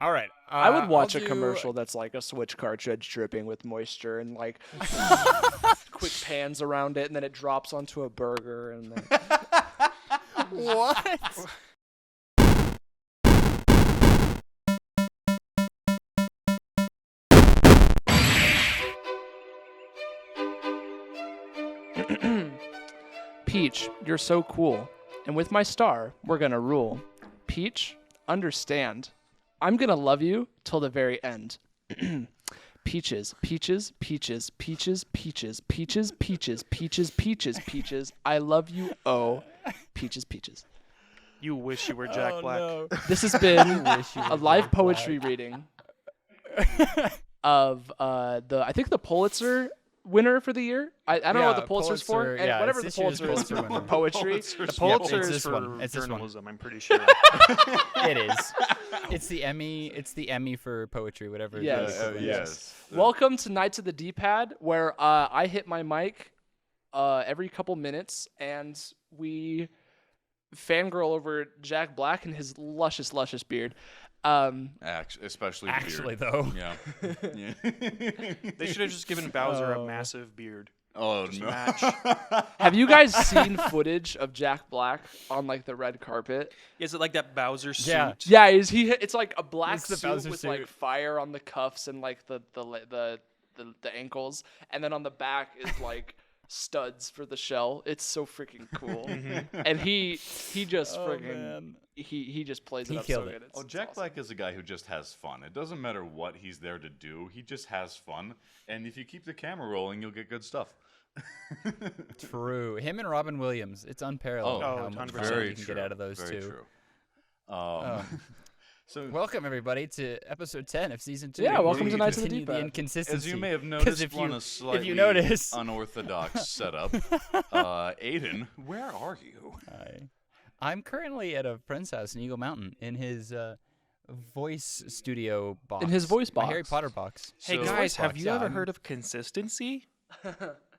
All right. I would watch I'll a commercial that's like a Switch cartridge dripping with moisture and like quick pans around it, and then it drops onto a burger, and then What? Peach, you're so cool. And with my star, we're gonna rule. Peach, understand. I'm gonna love you till the very end. Peaches, peaches, peaches, peaches, peaches, peaches, peaches, peaches, peaches, peaches. I love you, oh, peaches, peaches. You wish you were Jack Black. No. This has been Wish you a were live Jack poetry Black. reading of I think the Pulitzer winner for the year. I don't know what the Pulitzer's for. Pulitzer, And yeah, whatever it's the this year's Pulitzer is Pulitzer for winner. poetry. The Yep, Pulitzer it's is this for one. It's this one. journalism, I'm pretty sure. It is. It's the Emmy. It's the Emmy for poetry, whatever. Yes. Yes. Welcome to Nights of the D-Pad, where I hit my mic every couple minutes, and we fangirl over Jack Black and his luscious beard. Especially Actually, beard. though. Yeah. Yeah. They should have just given Bowser a massive beard. Oh Just no. match. Have you guys seen footage of Jack Black on like the red carpet? Is it like that Bowser suit? Yeah. Yeah, it's like a black It's the suit Bowser with suit. like fire on the cuffs and like the ankles, and then on the back is like studs for the shell. It's so freaking cool. And he just Oh, freaking man. he just plays He it up killed so it. good. Oh, It's Jack awesome. Black is a guy who just has fun. It doesn't matter what he's there to do. He just has fun. And if you keep the camera rolling, you'll get good stuff. True. Him and Robin Williams. It's unparalleled Oh, how much 100%. fun Very you can true. get out of those Very two. true. So Welcome everybody to episode 10 of season 2. Yeah, welcome to We Nights of the continue D-Pad. inconsistency. as you may have 'Cause noticed, if we're on you a slightly notice- unorthodox setup. Aidan, where are you? I'm currently at a friend's house in Eagle Mountain in his voice studio box. In his voice My Harry box. Potter box. Hey So- guys, have Box, you yeah, ever I'm- heard of consistency?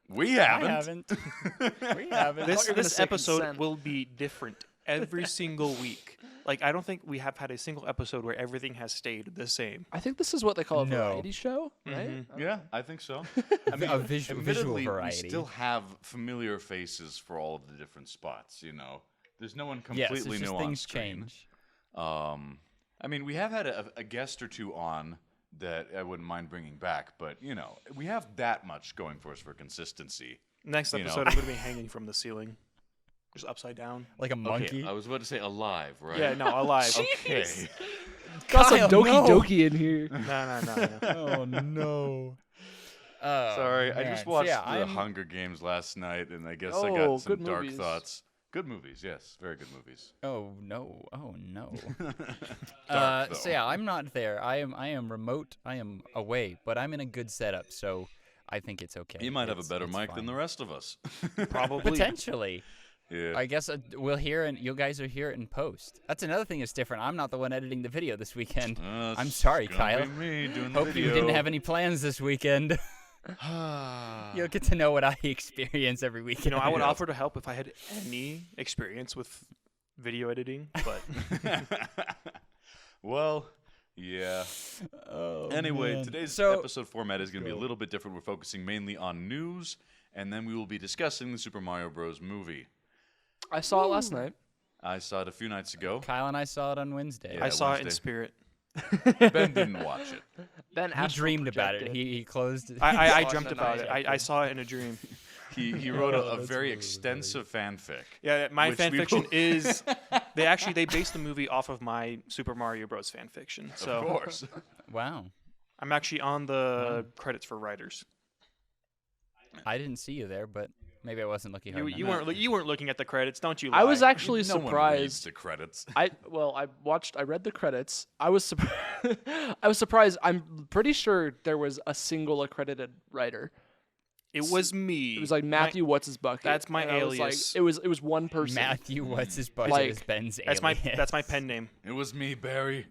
We I haven't. haven't. We haven't. This you were gonna this say episode consent. will be different every single week. Like I don't think we have had a single episode where everything has stayed the same. I think this is what they call a No. variety show, right? Yeah, I think so. I mean, A visual admittedly, variety. we still have familiar faces for all of the different spots. You know, there's no one Yes, completely it's just new on things screen. change. I mean, we have had a guest or two on that I wouldn't mind bringing back, but you know, we have that much going for us for consistency. Next You know. episode, I'm going to be hanging from the ceiling, just upside down. Like a monkey. Okay, I was about to say alive, right? Yeah, no, alive. Okay. Got some Kyle, Doki no. Doki in here. No. Oh no. Oh, Sorry, I man. just So, watched yeah, the I'm- Hunger Games last night, and I guess I Oh, got some good dark movies. thoughts. Good movies, yes, very good movies. Oh no. Oh no. Dark, So though. yeah, I'm not there. I am remote. I am away, but I'm in a good setup, so I think it's okay. You might have a It's- better it's mic than fine. the rest of us. Probably. Potentially. Yeah. I guess we'll hear and you guys will hear it in post. That's another thing that's different. I'm not the one editing the video this weekend. I'm It's sorry, gonna Kyle. be me doing the Hope you video. didn't have any plans this weekend. You'll get to know what I experience every weekend. You know, I would Yeah. offer to help if I had any experience with video editing, but Well, yeah. Oh, Anyway, man. today's So- episode format is going to be a little bit different. We're focusing mainly on news, and then we will be discussing the Super Mario Bros. Movie. I saw it last night. I saw it a few nights ago. Kyle and I saw it on Wednesday. Yeah. I saw it in Wednesday. spirit. Ben didn't watch it. Then He dreamed about it. He closed. I saw it dreamt in about the it. night. I saw it in a dream. He wrote Oh, a that's very really extensive fanfic. Yeah, my Which fan we fiction will- is they based the movie off of my Super Mario Bros. Fan fiction. Of So course. Wow. I'm actually on the credits for writers. I didn't see you there, but maybe I wasn't looking hard You enough. weren't you weren't looking at the credits, don't you? Lie? I was actually No one reads surprised. the credits. I read the credits. I was I was surprised. I'm pretty sure there was a single accredited writer. It was me. It was like Matthew What's His Bucket. That's my and I was like- alias. it was one person. Matthew, what's his budget? Like, is Ben's That's my alias. that's my pen name. It was me, Barry.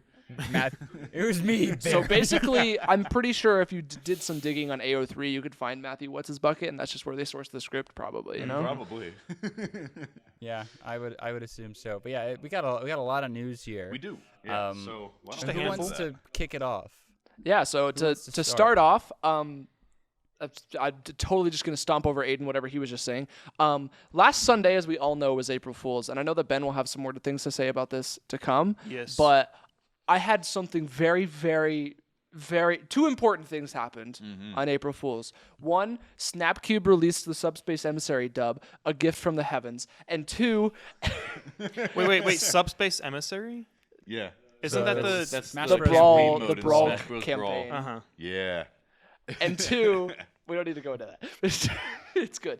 Matt, it was me. So Bear. basically, I'm pretty sure if you did some digging on AO3, you could find Matthew What's His Bucket, and that's just where they sourced the script, probably. You know? Probably. Yeah, I would assume so. But yeah, we got a lot of news here. We do. Yeah. Um, So why just don't a we Who get handful. wants into to kick it off? Yeah. So to wants to start start? off, I'm totally just gonna stomp over Aidan, whatever he was just saying. Last Sunday, as we all know, was April Fool's, and I know that Ben will have some more things to say about this to come. Yes. But I had something very, very, very two important things happened on April Fool's. One, Snapcube released the Subspace Emissary dub, a gift from the heavens, and two, wait. Subspace Emissary? Yeah. Isn't that that's the Smash the Bros. brawl, mode the in brawl Smash Bros. campaign. Brawl. Uh-huh. Yeah. And two, we don't need to go into that. It's good.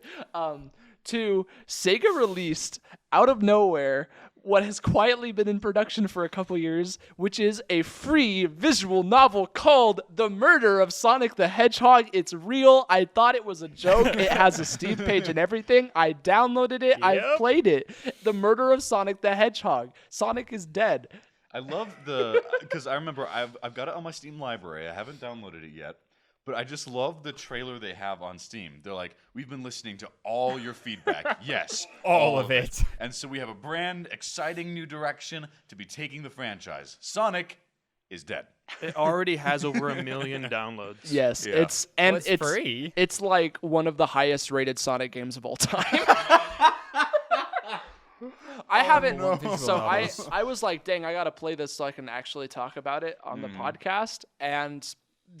Two, Sega released out of nowhere what has quietly been in production for a couple years, which is a free visual novel called The Murder of Sonic the Hedgehog. It's real. I thought it was a joke. It has a Steam page and everything. I downloaded it. I Yep. played it. The Murder of Sonic the Hedgehog. Sonic is dead. I love because I remember I've got it on my Steam library. I haven't downloaded it yet, but I just love the trailer they have on Steam. They're like, we've been listening to all your feedback. Yes, All of it. And so we have a brand exciting new direction to be taking the franchise. Sonic is dead. It already has over 1 million downloads. Yes, Yeah. it's and Well, it's it's free. It's like one of the highest rated Sonic games of all time. I haven't. no. Visual So novels. I was like, dang, I gotta play this so I can actually talk about it on the podcast. And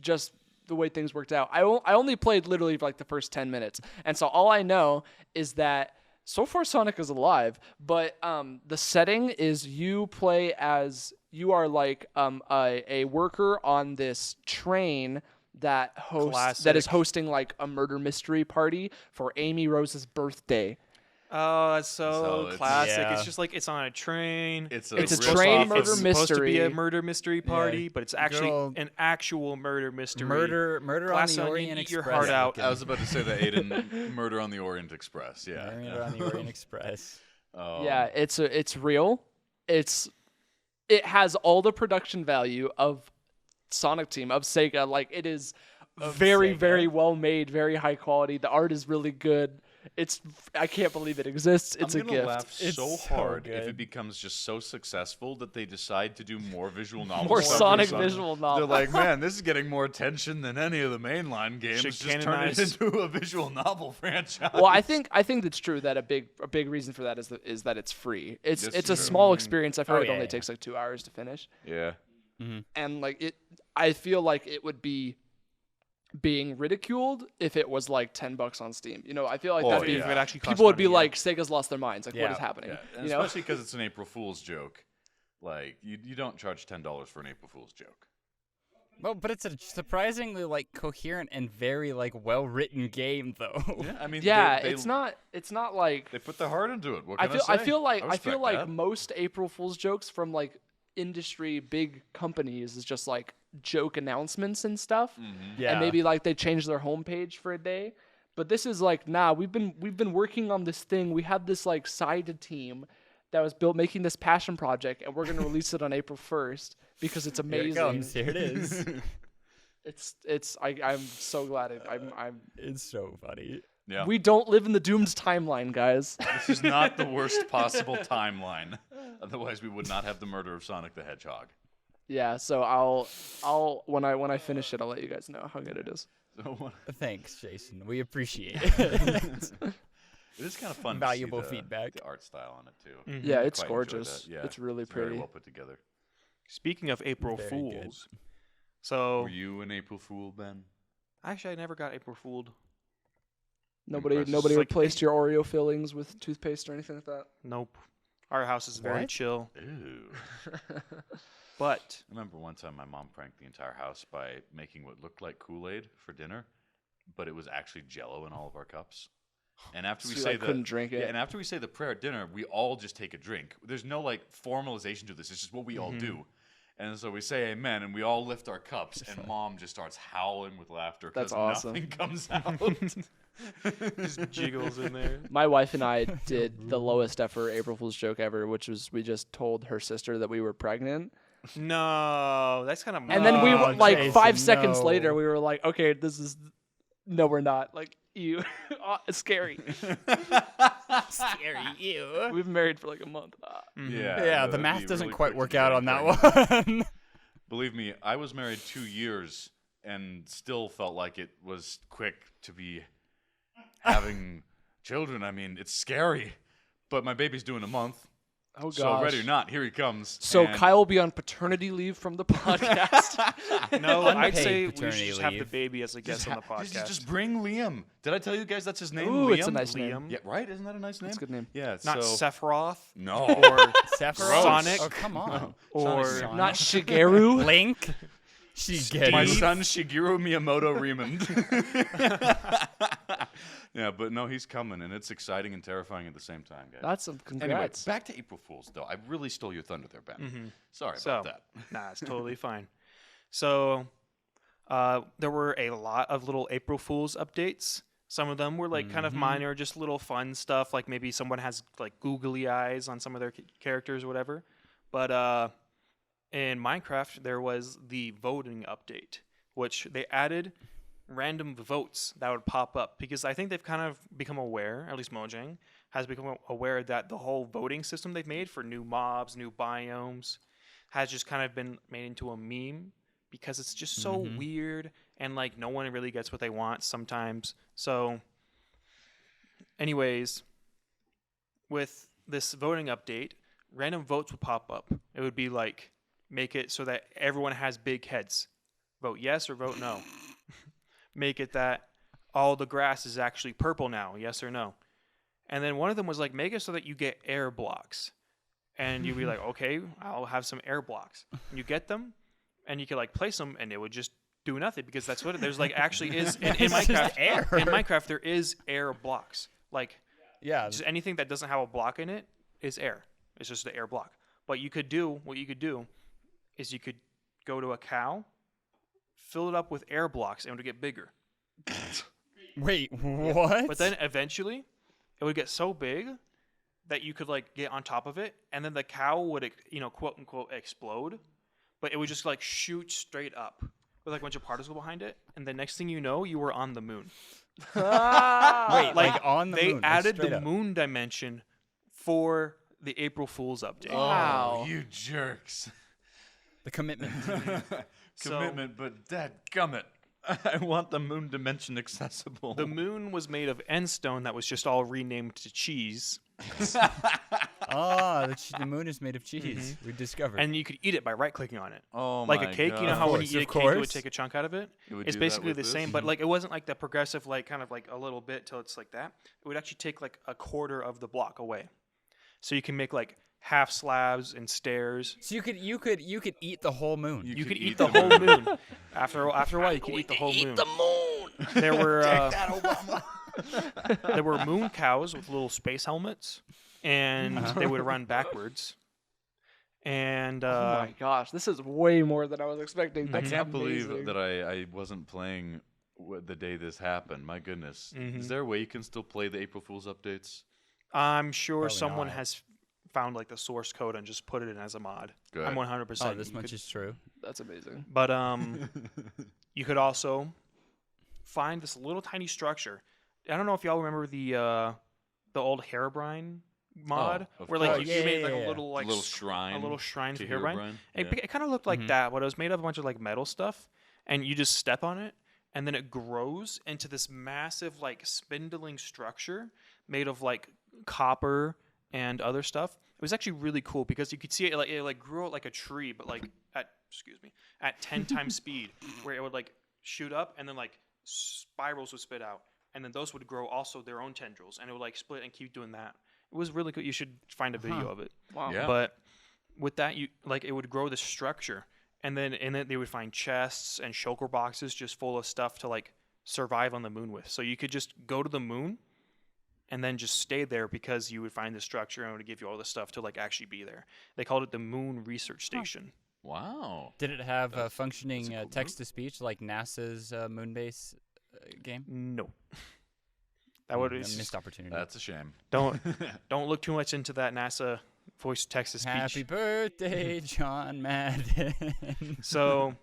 just the way things worked out, I only played literally like the first 10 minutes, and so all I know is that so far Sonic is alive. But the setting is you play as you are like a worker on this train that that is Classic. hosting like a murder mystery party for Amy Rose's birthday. Oh, that's So so it's- classic. Yeah. It's just like it's on a train. It's It's a real train soft- murder It's supposed to be a mystery. murder mystery party, but it's actually old- an actual murder mystery. Murder Glass on the onion, Orient eat your Express. heart out. I was about to say that Aidan Murder on the Orient Express. Yeah. Murder on the Orient Express. Yeah, it's real. It has all the production value of Sonic Team of Sega. Like it is very Sega. very well made, very high quality. The art is really good. I can't believe it exists. It's I'm a gonna gift. laugh It's so so hard if good. it becomes just so successful that they decide to do more visual novels. More stuff for Sonic visual They're novels. like, man, this is getting more attention than any of the mainline games. Should Just turn it canonize- into a visual novel franchise. Well, I think it's true that a big reason for that is that it's free. It's That's a true. small experience. I've heard Oh, it yeah, only yeah. takes like 2 hours to finish. Yeah. And like it, I feel like it would be being ridiculed if it was like $10 on Steam. You know, I feel like Oh, that'd be yeah. If it actually cost people would be money, yeah. like, Sega's lost their minds. Like, what Yeah. is happening? Yeah. And You know, especially because it's an April Fool's joke. Like, you don't charge $10 for an April Fool's joke. Well, but it's a surprisingly like coherent and very like well written game though. Yeah, I mean, yeah, they, it's not like They put their heart into it. What I can feel. I I say? feel like respect that. most April Fool's jokes from like industry big companies is just like joke announcements and stuff, Yeah. and maybe like they change their homepage for a day. But this is like, nah, we've been working on this thing. We have this like side team that was built making this passion project, and we're gonna release it on April 1st because it's Here amazing. it comes. Here it is. I'm so glad I'm It's so funny. Yeah. we don't live in the doomed timeline, guys. This is not the worst possible timeline. Otherwise, we would not have the murder of Sonic the Hedgehog. Yeah, so I'll when I finish it, I'll let you guys know how good it is. So Thanks, Jason. We appreciate it. it is kind of fun. Valuable to see feedback. The art style on it too. Yeah, it's Quite enjoy gorgeous. that. Yeah, It's really very pretty. well put together. Speaking of April Very good. Fools, so Were you an April Fool, Ben? actually I never got April Fooled. Nobody Impressive. nobody It's like- replaced your Oreo fillings with toothpaste or anything like that. Nope. Our house is very What? chill. Ew. But I remember one time my mom pranked the entire house by making what looked like Kool-Aid for dinner, but it was actually Jell-O in all of our cups. And after we So you, say like, the couldn't drink it? yeah, and after we say the prayer at dinner, we all just take a drink. There's no like formalization to this. It's just what we all do. And so we say amen, and we all lift our cups, and mom just starts howling with laughter because That's awesome. nothing comes out. just jiggles in there. My wife and I did the lowest ever April Fool's joke ever, which was we just told her sister that we were pregnant. No, that's kind of. And then we were like Jason, 5 seconds no. later, we were like, okay, this is. No, we're not. Like, you. It's scary. Scary, you. We've been married for like a month. Yeah. Yeah, no, the that'd math be doesn't really quite quick work to be out like on that pregnant. one. Believe me, I was married 2 years and still felt like it was quick to be having children. I mean, it's scary, but my baby's due in a month. Oh, gosh. So ready or not, here he comes. So and Kyle will be on paternity leave from the podcast. No, I'd Unpaid say we should paternity just have the leave. baby as a guest on the podcast. Just bring Liam. Did I tell you guys that's his name? Ooh, Liam? it's a nice name. Liam. Yeah, right? Isn't that a nice name? That's a good name. Yeah, Not so Sephiroth no. or Sephiroth? Sonic. Oh, come on. or Sonic. Not Shigeru. Link. Shigeru. My son Shigeru Miyamoto Raymond. Yeah, but no, he's coming, and it's exciting and terrifying at the same time, guys. That's some Anyway, congrats. back to April Fools, though. I really stole your thunder there, Ben. Sorry So- about that. Nah, it's totally fine. So, there were a lot of little April Fool's updates. Some of them were like kind of minor, just little fun stuff. Like maybe someone has like googly eyes on some of their characters or whatever. But in Minecraft, there was the voting update, which they added random votes that would pop up because I think they've kind of become aware, at least Mojang has become aware that the whole voting system they've made for new mobs, new biomes, has just kind of been made into a meme because it's just so weird and like no one really gets what they want sometimes. So anyways, with this voting update, random votes would pop up. It would be like make it so that everyone has big heads. Vote yes or vote no. Make it that all the grass is actually purple now, yes or no. And then one of them was like, make it so that you get air blocks. And you'd be like, okay, I'll have some air blocks. And you get them, and you could like place them, and it would just do nothing because that's what there's like actually is in It's just Minecraft. air. In Minecraft, there is air blocks. Like Yeah. just anything that doesn't have a block in it is air. It's just the air block. But what you could do is you could go to a cow, fill it up with air blocks, and it would get bigger. Wait, what? But then eventually, it would get so big that you could like get on top of it, and then the cow would, quote unquote, explode. But it would just like shoot straight up with like a bunch of particles behind it, and the next thing you know, you were on the moon. Wait, like on the They moon. like added straight the up. moon dimension for the April Fool's update. Wow. Oh, you jerks. The commitment. So- Commitment, but dadgummit. I want the moon dimension accessible. The moon was made of end stone that was just all renamed to cheese, The moon is made of cheese. We discovered. and you could eat it by right-clicking on it. oh Like my a cake, God. you know how when you course, eat a of cake, it would course. take a chunk out of it? It would It's do that basically with the this? same, but like it wasn't like the progressive, like kind of like a little bit till it's like that. It would actually take like a quarter of the block away, so you can make like half slabs and stairs. so you could eat the whole moon. You could eat the whole moon. After a while, you could eat the whole moon. There were there were moon cows with little space helmets, and they would run backwards. And Oh my gosh, this is way more than I was expecting. I That's can't believe amazing. that I wasn't playing the day this happened. My goodness. Is there a way you can still play the April Fool's updates? I'm sure Probably someone not. has found like the source code and just put it in as a mod. Good. I'm 100%. Oh, this you much could- is true. That's amazing. But you could also find this little tiny structure. I don't know if y'all remember the old Herobrine mod, of where like course. you made like Yeah. a little like a little shrine. a little shrine to for Herobrine. Herobrine? It kind of looked like that, but it was made of a bunch of like metal stuff, and you just step on it, and then it grows into this massive like spindling structure made of like copper and other stuff. It was actually really cool because you could see it like grew out like a tree, but like at 10 times speed, where it would like shoot up and then like spirals would spit out, and then those would grow also their own tendrils, and it would like split and keep doing that. It was really cool. You should find a video of it. Wow. Yeah. But with that, you like it would grow this structure, and then in it they would find chests and shulker boxes just full of stuff to like survive on the moon with. So you could just go to the moon and then just stay there because you would find the structure and it would give you all the stuff to like actually be there. They called it the Moon Research Station. Wow. Did it have That's functioning a cool text to speech like NASA's moon base game? No, that would A missed opportunity. That's a shame. don't look too much into that NASA voice text to speech. Happy birthday, John Madden. So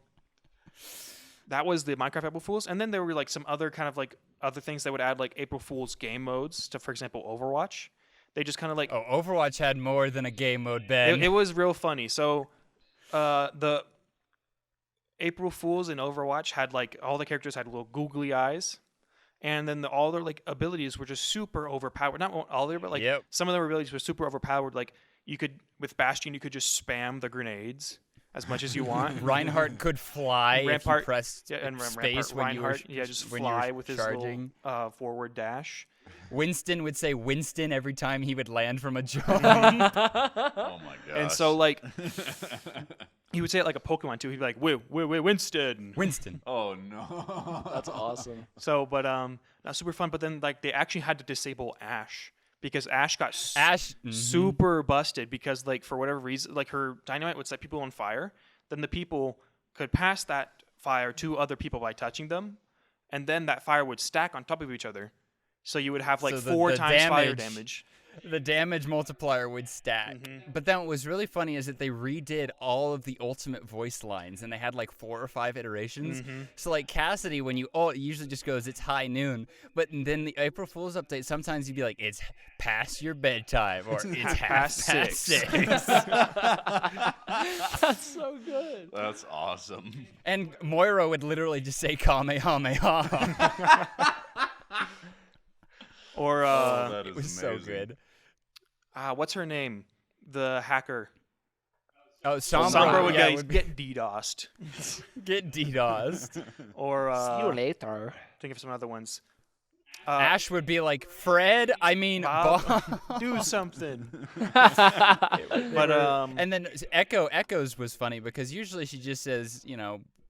that was the Minecraft April Fools, and then there were like some other kind of like other things that would add like April Fools game modes to, for example, Overwatch. They just kind of like Overwatch had more than a game mode, Ben. it was real funny. So the April Fools in Overwatch had like all the characters had little googly eyes, and then all their like abilities were just super overpowered. Not all their, but like some of their abilities were super overpowered. Like you could with Bastion, you could just spam the grenades as much as you want. Reinhardt could fly if you pressed space when Reinhardt, you were just fly with his charging. Little forward dash. Winston would say Winston every time he would land from a jump. Oh my gosh. And so like he would say it like a Pokemon too. He'd be like, Winston. Winston. Oh no. That's awesome. So, but not super fun. But then like they actually had to disable Ashe because Ashe got super busted because like for whatever reason, like her dynamite would set people on fire. Then the people could pass that fire to other people by touching them, and then that fire would stack on top of each other. So you would have like four times fire damage. The damage multiplier would stack. But then what was really funny is that they redid all of the ultimate voice lines, and they had like 4 or 5 iterations. So like Cassidy, when it usually just goes, it's high noon. But then the April Fool's update, sometimes you'd be like, it's past your bedtime, or it's half past 6. That's so good. That's awesome. And Moira would literally just say Kamehameha. Or that is it was amazing. so good. What's her name? The hacker. Oh, Sombra Sombra would get DDoSed. Get DDoSed. Or See you later. think of some other ones. Ash would be like, Fred, Bob, do something. But and then Echoes was funny because usually she just says,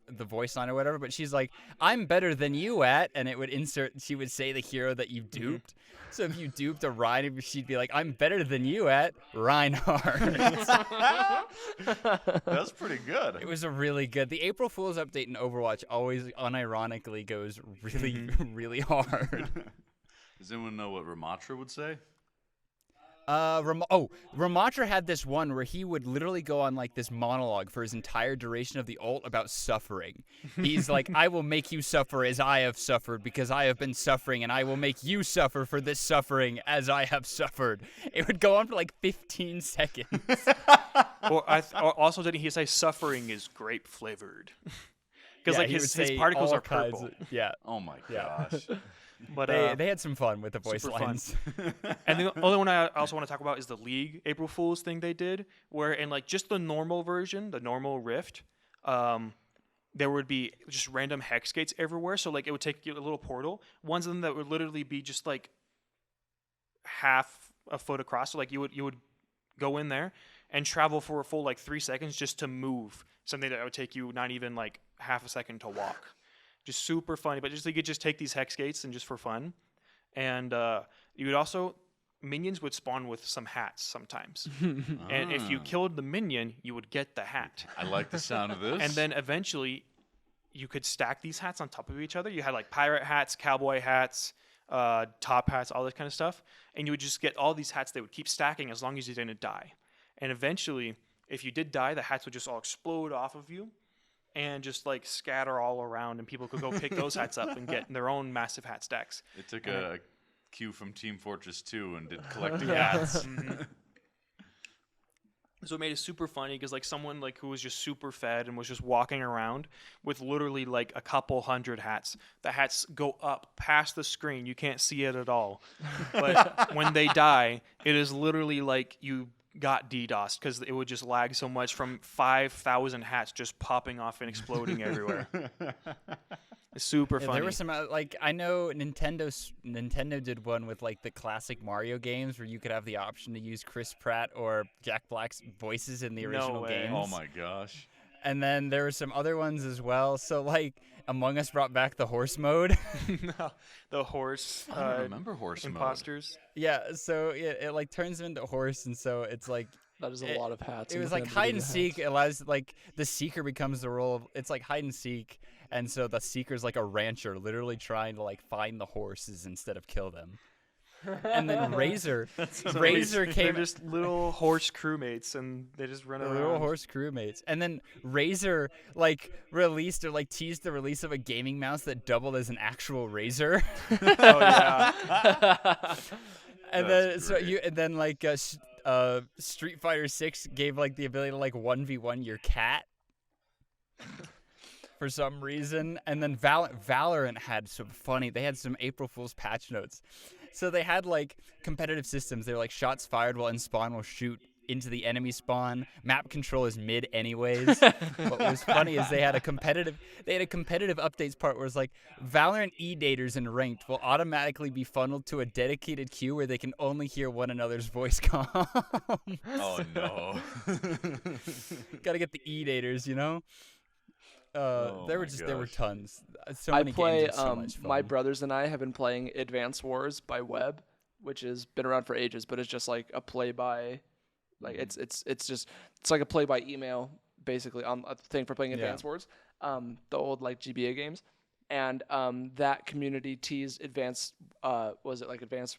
the voice line or whatever, but she's like, I'm better than you at, and it would she would say the hero that you duped. So if you duped a Ryan, she'd be like, I'm better than you at Reinhardt. That's pretty good. It was a really good. The April Fool's update in Overwatch always unironically goes really, really hard. Does anyone know what Ramatra would say? Ramatra had this one where he would literally go on like this monologue for his entire duration of the ult about suffering. He's like, I will make you suffer as I have suffered because I have been suffering, and I will make you suffer for this suffering as I have suffered. It would go on for like 15 seconds. or also didn't he say suffering is grape flavored? Because like his particles are purple. Oh my gosh. But they had some fun with the voice lines. And the only one I also want to talk about is the League April Fool's thing they did, where in like just the normal version, the normal Rift, there would be just random hex gates everywhere. So like it would take you a little portal. Ones of them that would literally be just like half a foot across. So like you would go in there and travel for a full like 3 seconds just to move something that would take you not even like half a second to walk. Just super funny, but you could just take these hex gates and just for fun. And you would also, minions would spawn with some hats sometimes. And if you killed the minion, you would get the hat. I like the sound of this. And then eventually, you could stack these hats on top of each other. You had like pirate hats, cowboy hats, top hats, all this kind of stuff. And you would just get all these hats that would keep stacking as long as you didn't die. And eventually, if you did die, the hats would just all explode off of you and just like scatter all around, and people could go pick those hats up and get their own massive hat stacks. It took a cue from Team Fortress 2 and did collecting hats. So it made it super funny because like someone like who was just super fed and was just walking around with literally like a couple hundred hats. The hats go up past the screen. You can't see it at all. But when they die, it is literally like you got DDoSed because it would just lag so much from 5,000 hats just popping off and exploding everywhere. It's super funny. There were some like I know Nintendo did one with like the classic Mario games where you could have the option to use Chris Pratt or Jack Black's voices in the original games. Oh my gosh. And then there were some other ones as well. So like Among Us brought back the horse mode. No, the horse. I don't remember horse imposters. mode. Yeah, so it like turns them into horse, and so it's like that is a lot of hats. It was like hide and seek. It allows like the seeker becomes the role of it's like hide and seek, and so the seeker's like a rancher, literally trying to like find the horses instead of kill them. And then Razor They're came. just little horse crewmates, and they just run The around. little horse crewmates. And then Razer like released or like teased the release of a gaming mouse that doubled as an actual razor. Oh yeah. And That's then like Street Fighter 6 gave like the ability to like 1v1 your cat for some reason. And then Valorant had some funny. They had some April Fool's patch notes. So they had like competitive systems. They were like shots fired while in spawn will shoot into the enemy spawn. Map control is mid anyways. What was funny is they had a competitive updates part where it's like Valorant E-daters in ranked will automatically be funneled to a dedicated queue where they can only hear one another's voice comms. Oh no. Gotta get the E-daters, you know? There were tons. So I many play. games. So much fun. My brothers and I have been playing Advance Wars by Web, which has been around for ages, but it's just like a play by, like it's like a play by email basically on a thing for playing Advance Wars. The old like GBA games, and that community teased Advance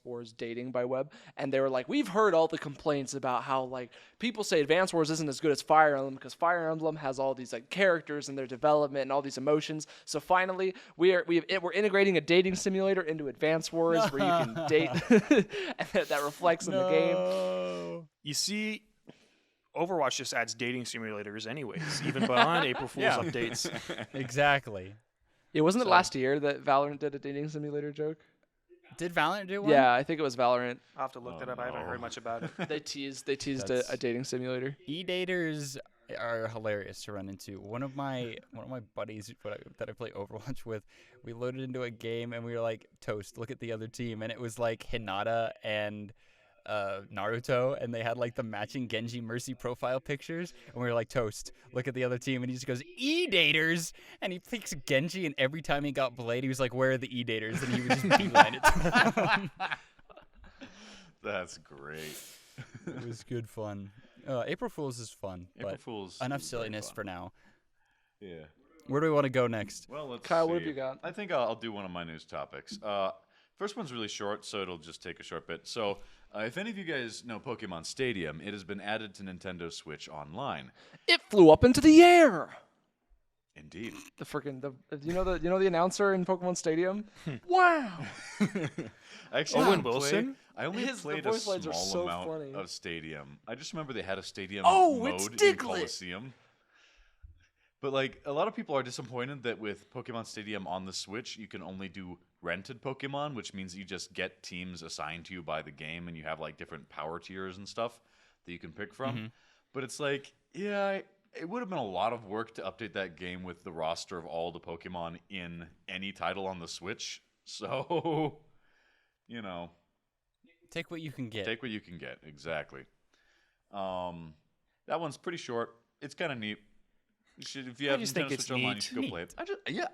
Wars dating by Web, and they were like, we've heard all the complaints about how like people say Advance Wars isn't as good as Fire Emblem because Fire Emblem has all these like characters and their development and all these emotions. So finally, we're integrating a dating simulator into Advance Wars where you can date, and that reflects in the game. You see, Overwatch just adds dating simulators anyways, even beyond April Fool's updates. Exactly. Yeah, wasn't it last year that Valorant did a dating simulator joke? Did Valorant do one? Yeah, I think it was Valorant. I'll have to look that up. I haven't heard much about it. They teased That's- a dating simulator. E-daters are hilarious to run into. One of my buddies that I play Overwatch with, we loaded into a game and we were like, "Toast, look at the other team," and it was like Hinata and Naruto, and they had like the matching Genji Mercy profile pictures, and we were like, "Toast, look at the other team," and he just goes, "E-daters," and he picks Genji, and every time he got Blade, he was like, "Where are the E-daters?" and he would just beeline it to him. That's great. It was good fun. April Fool's is fun, April but Fool's enough is very silliness fun. for now. Yeah. Where do we want to go next? Well, let's Kyle, see. what have you got? I think I'll do one of my news topics. First one's really short, so it'll just take a short bit. So, if any of you guys know Pokemon Stadium, it has been added to Nintendo Switch Online. It flew up into the air. Indeed. You know the announcer in Pokemon Stadium? Wow. Actually, Owen I only Wilson? I only The played a voice lines are small so amount funny. of Stadium. I just remember they had a Stadium Oh, it's mode in Diglett. Coliseum. But like a lot of people are disappointed that with Pokemon Stadium on the Switch, you can only do rented Pokemon, which means you just get teams assigned to you by the game, and you have like different power tiers and stuff that you can pick from. But it's like, yeah, it would have been a lot of work to update that game with the roster of all the Pokemon in any title on the Switch. So, you know, Take what you can get. take what you can get. Exactly. That one's pretty short. It's kind of neat. You should, if you have just Nintendo think it's Switch Online, you neat. should go play it.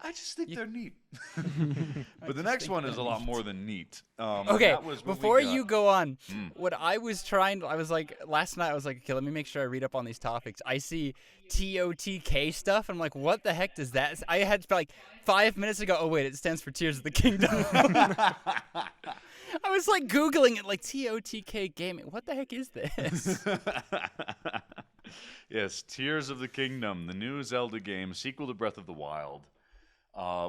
I just think they're neat. But the next one is a lot more than neat. Okay, that was what we before got. you go on, what I was like, last night I was like, okay, let me make sure I read up on these topics. I see TOTK stuff, and I'm like, what the heck does that? I had like 5 minutes ago. Oh wait, it stands for Tears of the Kingdom. I was like Googling it, like TOTK gaming. What the heck is this? Yes, Tears of the Kingdom, the new Zelda game, sequel to Breath of the Wild.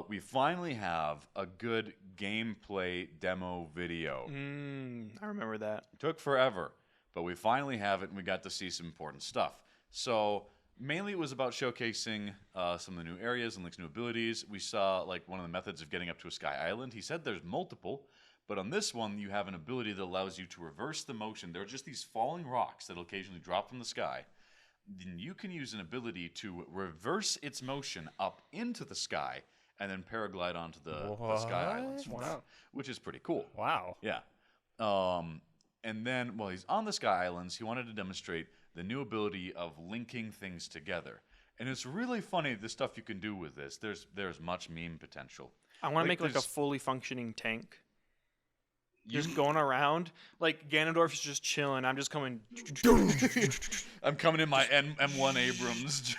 We finally have a good gameplay demo video. I remember that. Took forever, but we finally have it, and we got to see some important stuff. So mainly it was about showcasing some of the new areas and Link's new abilities. We saw like one of the methods of getting up to a sky island. He said there's multiple, but on this one you have an ability that allows you to reverse the motion. There are just these falling rocks that will occasionally drop from the sky. Then you can use an ability to reverse its motion up into the sky and then paraglide onto the sky islands. Wow. Which is pretty cool. Wow. Yeah. And then while he's on the Sky Islands, he wanted to demonstrate the new ability of linking things together. And it's really funny the stuff you can do with this. There's much meme potential. I want to Like, make like a there's- fully functioning tank. just going around. Like Ganondorf is just chilling. I'm just coming. I'm coming in my M1 Abrams.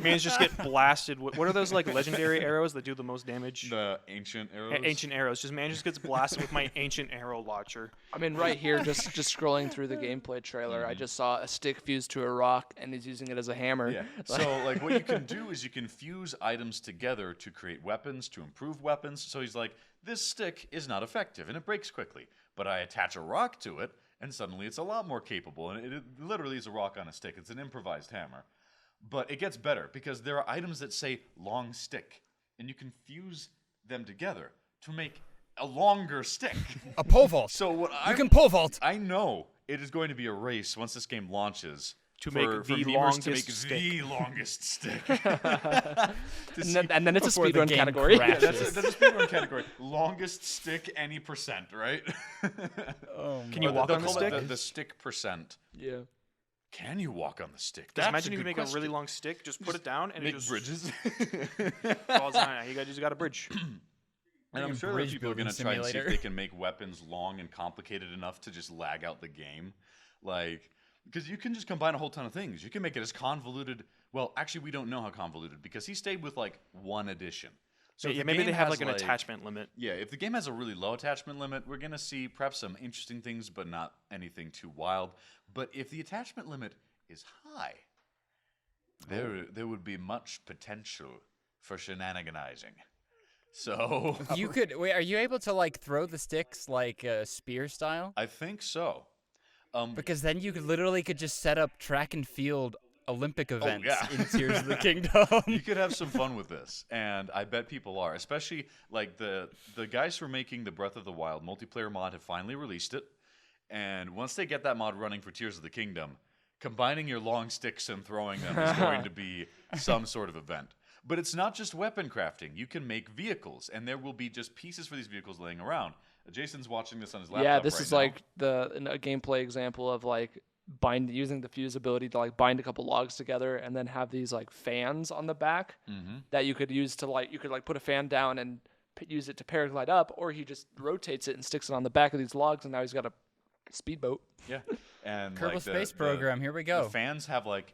Mans just get blasted. What are those like legendary arrows that do the most damage? The ancient arrows. Ancient arrows. Just man just gets blasted with my ancient arrow launcher. I mean, right here, just scrolling through the gameplay trailer, I just saw a stick fused to a rock, and he's using it as a hammer. Yeah. So, like, what you can do is you can fuse items together to create weapons, to improve weapons. So he's like, this stick is not effective, and it breaks quickly. But I attach a rock to it, and suddenly it's a lot more capable. And it literally is a rock on a stick. It's an improvised hammer. But it gets better, because there are items that say long stick, and you can fuse them together to make a longer stick. A pole vault. So what You can pole vault. I know it is going to be a race once this game launches To for make the gamers longest to make stick. the longest stick. And then it's a Before the speedrun game category. crashes. That's a speedrun category. Longest stick, any percent, right? Can you Or walk they'll on the call it stick? the stick percent. Yeah. Can you walk on the stick? Just That's imagine a you good make question. a really long stick, just put it down, and it Make just bridges. falls down. You just got a bridge. And I'm Freaking sure that bridge people are going to building try and see if simulator. they can make weapons long and complicated enough to just lag out the game. Like, because you can just combine a whole ton of things. You can make it as convoluted. Well, actually, we don't know how convoluted, because he stayed with like one addition. So if Yeah, the maybe game they have has, like an attachment limit. Yeah, if the game has a really low attachment limit, we're going to see perhaps some interesting things, but not anything too wild. But if the attachment limit is high, there would be much potential for shenaniganizing. So You could wait. Are you able to like throw the sticks like spear style? I think so. Because then you could literally just set up track and field Olympic events yeah. in Tears of the Kingdom. You could have some fun with this, and I bet people are. Especially like the guys who are making the Breath of the Wild multiplayer mod have finally released it, and once they get that mod running for Tears of the Kingdom, combining your long sticks and throwing them is going to be some sort of event. But it's not just weapon crafting. You can make vehicles, and there will be just pieces for these vehicles laying around. Jason's watching this on his laptop. Yeah, this right is now. like a gameplay example of like using the fuse ability to like bind a couple logs together and then have these like fans on the back that you could use to like put a fan down and use it to paraglide up, or he just rotates it and sticks it on the back of these logs, and now he's got a speedboat. Yeah, and Kerbal like Space Program, here we go. The fans have like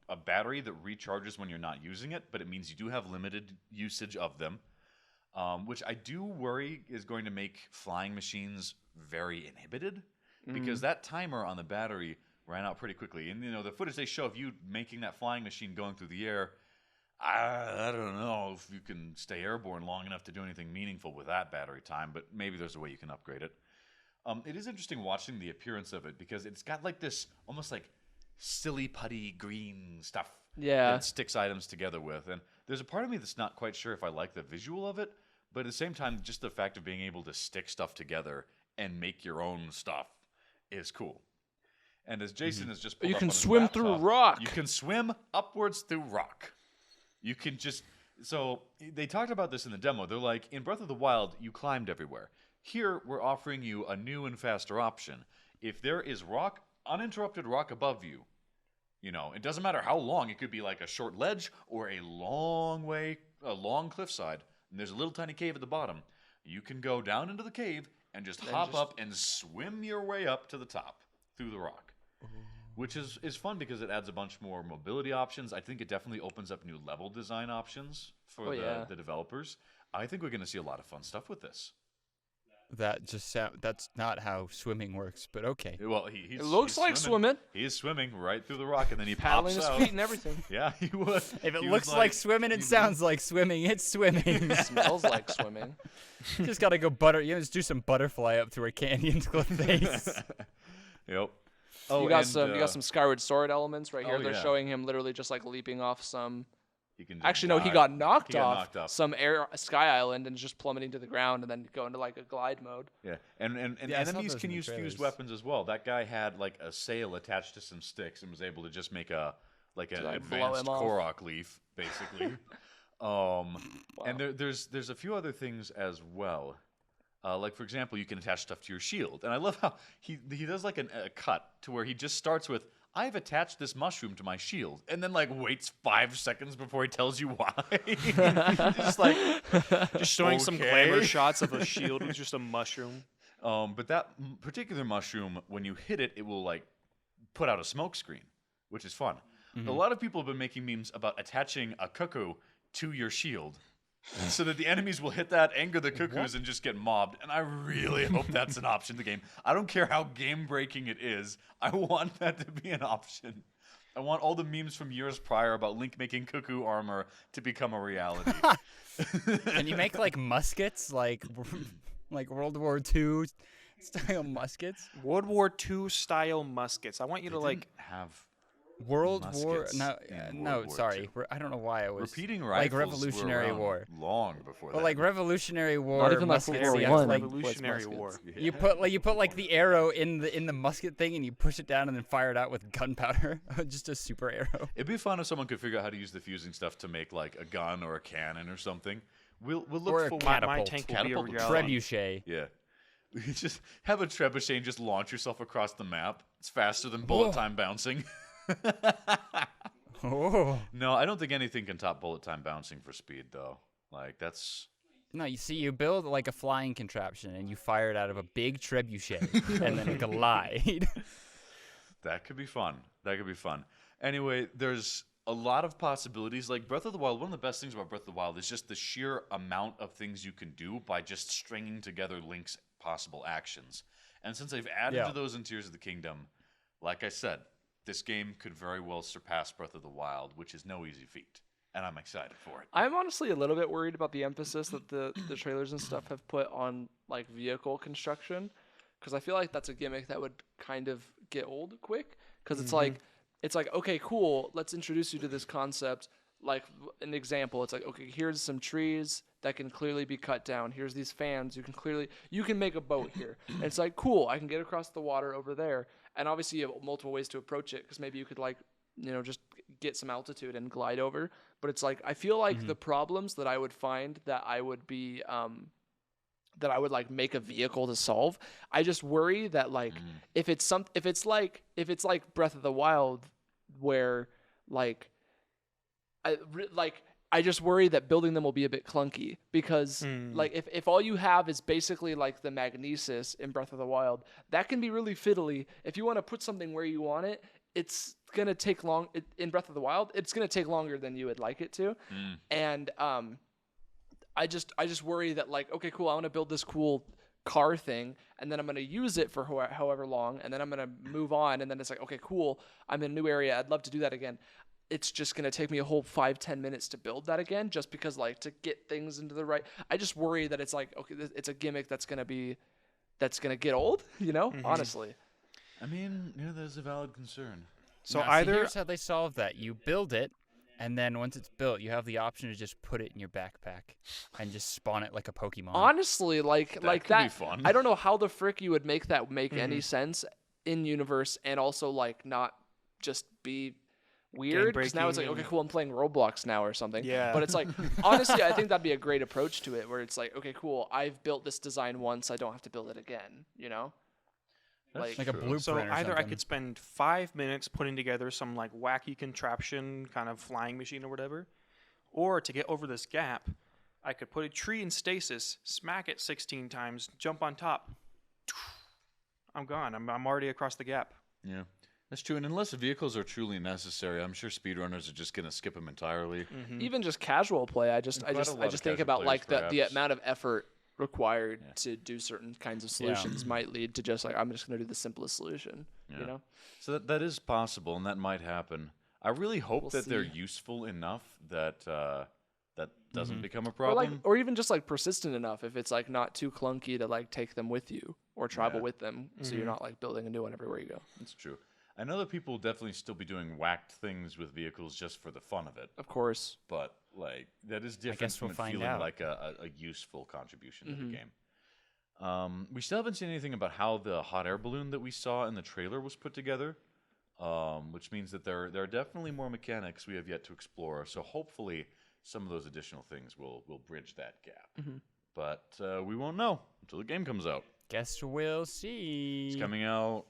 a battery that recharges when you're not using it, but it means you do have limited usage of them, which I do worry is going to make flying machines very inhibited, because that timer on the battery ran out pretty quickly. And the footage they show of you making that flying machine going through the air, I don't know if you can stay airborne long enough to do anything meaningful with that battery time, but maybe there's a way you can upgrade it. It is interesting watching the appearance of it, because it's got like this almost like silly putty green stuff Yeah. that sticks items together with. And there's a part of me that's not quite sure if I like the visual of it, but at the same time, just the fact of being able to stick stuff together and make your own stuff is cool. And as Jason has just pulled You up can on his swim through laptop, rock. You can swim upwards through rock. You can just... So they talked about this in the demo. They're like, in Breath of the Wild, you climbed everywhere. Here, we're offering you a new and faster option. If there is rock, uninterrupted rock above you, it doesn't matter how long. It could be like a short ledge or a long cliffside, and there's a little tiny cave at the bottom. You can go down into the cave and just hop up and swim your way up to the top through the rock. Which is fun because it adds a bunch more mobility options. I think it definitely opens up new level design options for the developers. I think we're going to see a lot of fun stuff with this. That's not how swimming works, but okay. Well, It looks like swimming. He is swimming right through the rock, and then he Paddling pops his out. feet and everything. Yeah, he would. If it He looks was like swimming, it sounds like swimming. It's swimming. Smells like swimming. Just gotta go just do some butterfly up through a canyon cliff face. Yep. You got some Skyward Sword elements right here. Oh, They're yeah. showing him literally just like leaping off some. He can Actually, no, he dive. got knocked He got off knocked off. some sky island and is just plummeting to the ground and then go into like a glide mode. Yeah, and Yeah, I saw enemies those can in the use fused trailers. weapons as well. That guy had like a sail attached to some sticks and was able to just make an like, blow advanced him off. Korok leaf, basically. And there's a few other things as well. Like for example, you can attach stuff to your shield, and I love how he does like a cut to where he just starts with, I've attached this mushroom to my shield, and then like waits 5 seconds before he tells you why. Just like Just showing some Okay. glamour shots of a shield with just a mushroom. But that particular mushroom, when you hit it, it will like put out a smoke screen, which is fun. A lot of people have been making memes about attaching a cuckoo to your shield so that the enemies will hit that, anger the cuckoos, and just get mobbed. And I really hope that's an option in the game. I don't care how game-breaking it is. I want that to be an option. I want all the memes from years prior about Link making cuckoo armor to become a reality. Can you make like muskets, like World War II style muskets? World War II style muskets. I want you to like. Have World War muskets no in no World War sorry II. I don't know why I was repeating like rifles Revolutionary were around War. long before But that. like Revolutionary War Not even like muskets, World War you have to, One. like, Revolutionary muskets. War. you put like the arrow in the musket thing and you push it down and then fire it out with gunpowder. Just a super arrow. It'd be fun if someone could figure out how to use the fusing stuff to make like a gun or a cannon or something. We'll look Or a for My catapult. tank will be a Catapult. reality. Trebuchet. Yeah. You just have a trebuchet and just launch yourself across the map. It's faster than bullet time bouncing. Oh. No, I don't think anything can top bullet time bouncing for speed though. Like that's No, you see, you build like a flying contraption and you fire it out of a big trebuchet and then glide. that could be fun. That could be fun. Anyway, there's a lot of possibilities. Like Breath of the Wild, one of the best things about Breath of the Wild is just the sheer amount of things you can do by just stringing together Link's possible actions. And since they've added to those in Tears of the Kingdom, like I said, this game could very well surpass Breath of the Wild, which is no easy feat. And I'm excited for it. I'm honestly a little bit worried about the emphasis that the trailers and stuff have put on like vehicle construction, because I feel like that's a gimmick that would kind of get old quick. Because it's like okay, cool, let's introduce you to this concept. Like an example, it's like, okay, here's some trees that can clearly be cut down. Here's these fans. You can make a boat here. And it's like, cool, I can get across the water over there. And obviously you have multiple ways to approach it, because maybe you could like, just get some altitude and glide over. But it's like, I feel like the problems that I would find that I would be, that I would like make a vehicle to solve, I just worry that like, if it's like Breath of the Wild, where like, I just worry that building them will be a bit clunky, because like if all you have is basically like the magnesis in Breath of the Wild, that can be really fiddly. If you want to put something where you want it, it's gonna take long. In Breath of the Wild, it's gonna take longer than you would like it to, and I just worry that like, okay, cool, I want to build this cool car thing, and then I'm gonna use it for however long, and then I'm gonna move on, and then it's like, okay, cool, I'm in a new area, I'd love to do that again. It's just going to take me a whole 5-10 minutes to build that again, just because like to get things into the right. I just worry that it's like, okay, it's a gimmick that's going to get old, honestly. I mean, there's a valid concern. So Now, see, either here's how they solve that. You build it, and then once it's built, you have the option to just put it in your backpack and just spawn it like a Pokemon. Honestly, like could that, be fun. I don't know how the frick you would make that make any sense in universe, and also like not just be weird, because now it's like, Game-breaking okay, cool, I'm playing Roblox now or something. Yeah. But it's like, honestly, I think that'd be a great approach to it, where it's like, okay, cool, I've built this design once, I don't have to build it again, That's like a true. blueprint So or either I something. could spend 5 minutes putting together some like wacky contraption, kind of flying machine or whatever, or to get over this gap, I could put a tree in stasis, smack it 16 times, jump on top. I'm gone. I'm already across the gap. Yeah, that's true. And unless vehicles are truly necessary, I'm sure speedrunners are just going to skip them entirely. Even just casual play, I just Quite a lot of think casual about players, like the perhaps. amount of effort required to do certain kinds of solutions might lead to just like, I'm just going to do the simplest solution, Yeah. So that is possible, and that might happen. I really hope We'll that they're see. useful enough that that doesn't become a or like, problem. or even just like persistent enough, if it's like not too clunky to like take them with you or travel with them, so you're not like building a new one everywhere you go. That's true. I know that people will definitely still be doing whacked things with vehicles just for the fun of it, Of course. but like that is different guess from we'll it find feeling out. like a useful contribution to the game. We still haven't seen anything about how the hot air balloon that we saw in the trailer was put together, which means that there are definitely more mechanics we have yet to explore. So hopefully some of those additional things will bridge that gap. But we won't know until the game comes out. Guess we'll see. It's coming out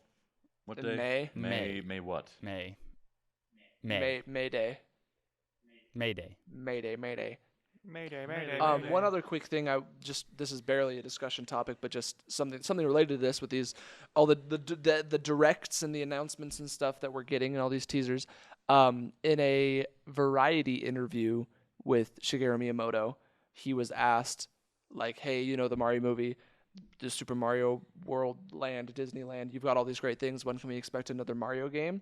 What In day? May. May what? May Day. Day. Mayday. One other quick thing. This is barely a discussion topic, but just something related to this with these all the directs and the announcements and stuff that we're getting and all these teasers. In a Variety interview with Shigeru Miyamoto, he was asked like, "Hey, you know the Mario movie, the Super Mario World Land, Disneyland. You've got all these great things. When can we expect another Mario game?"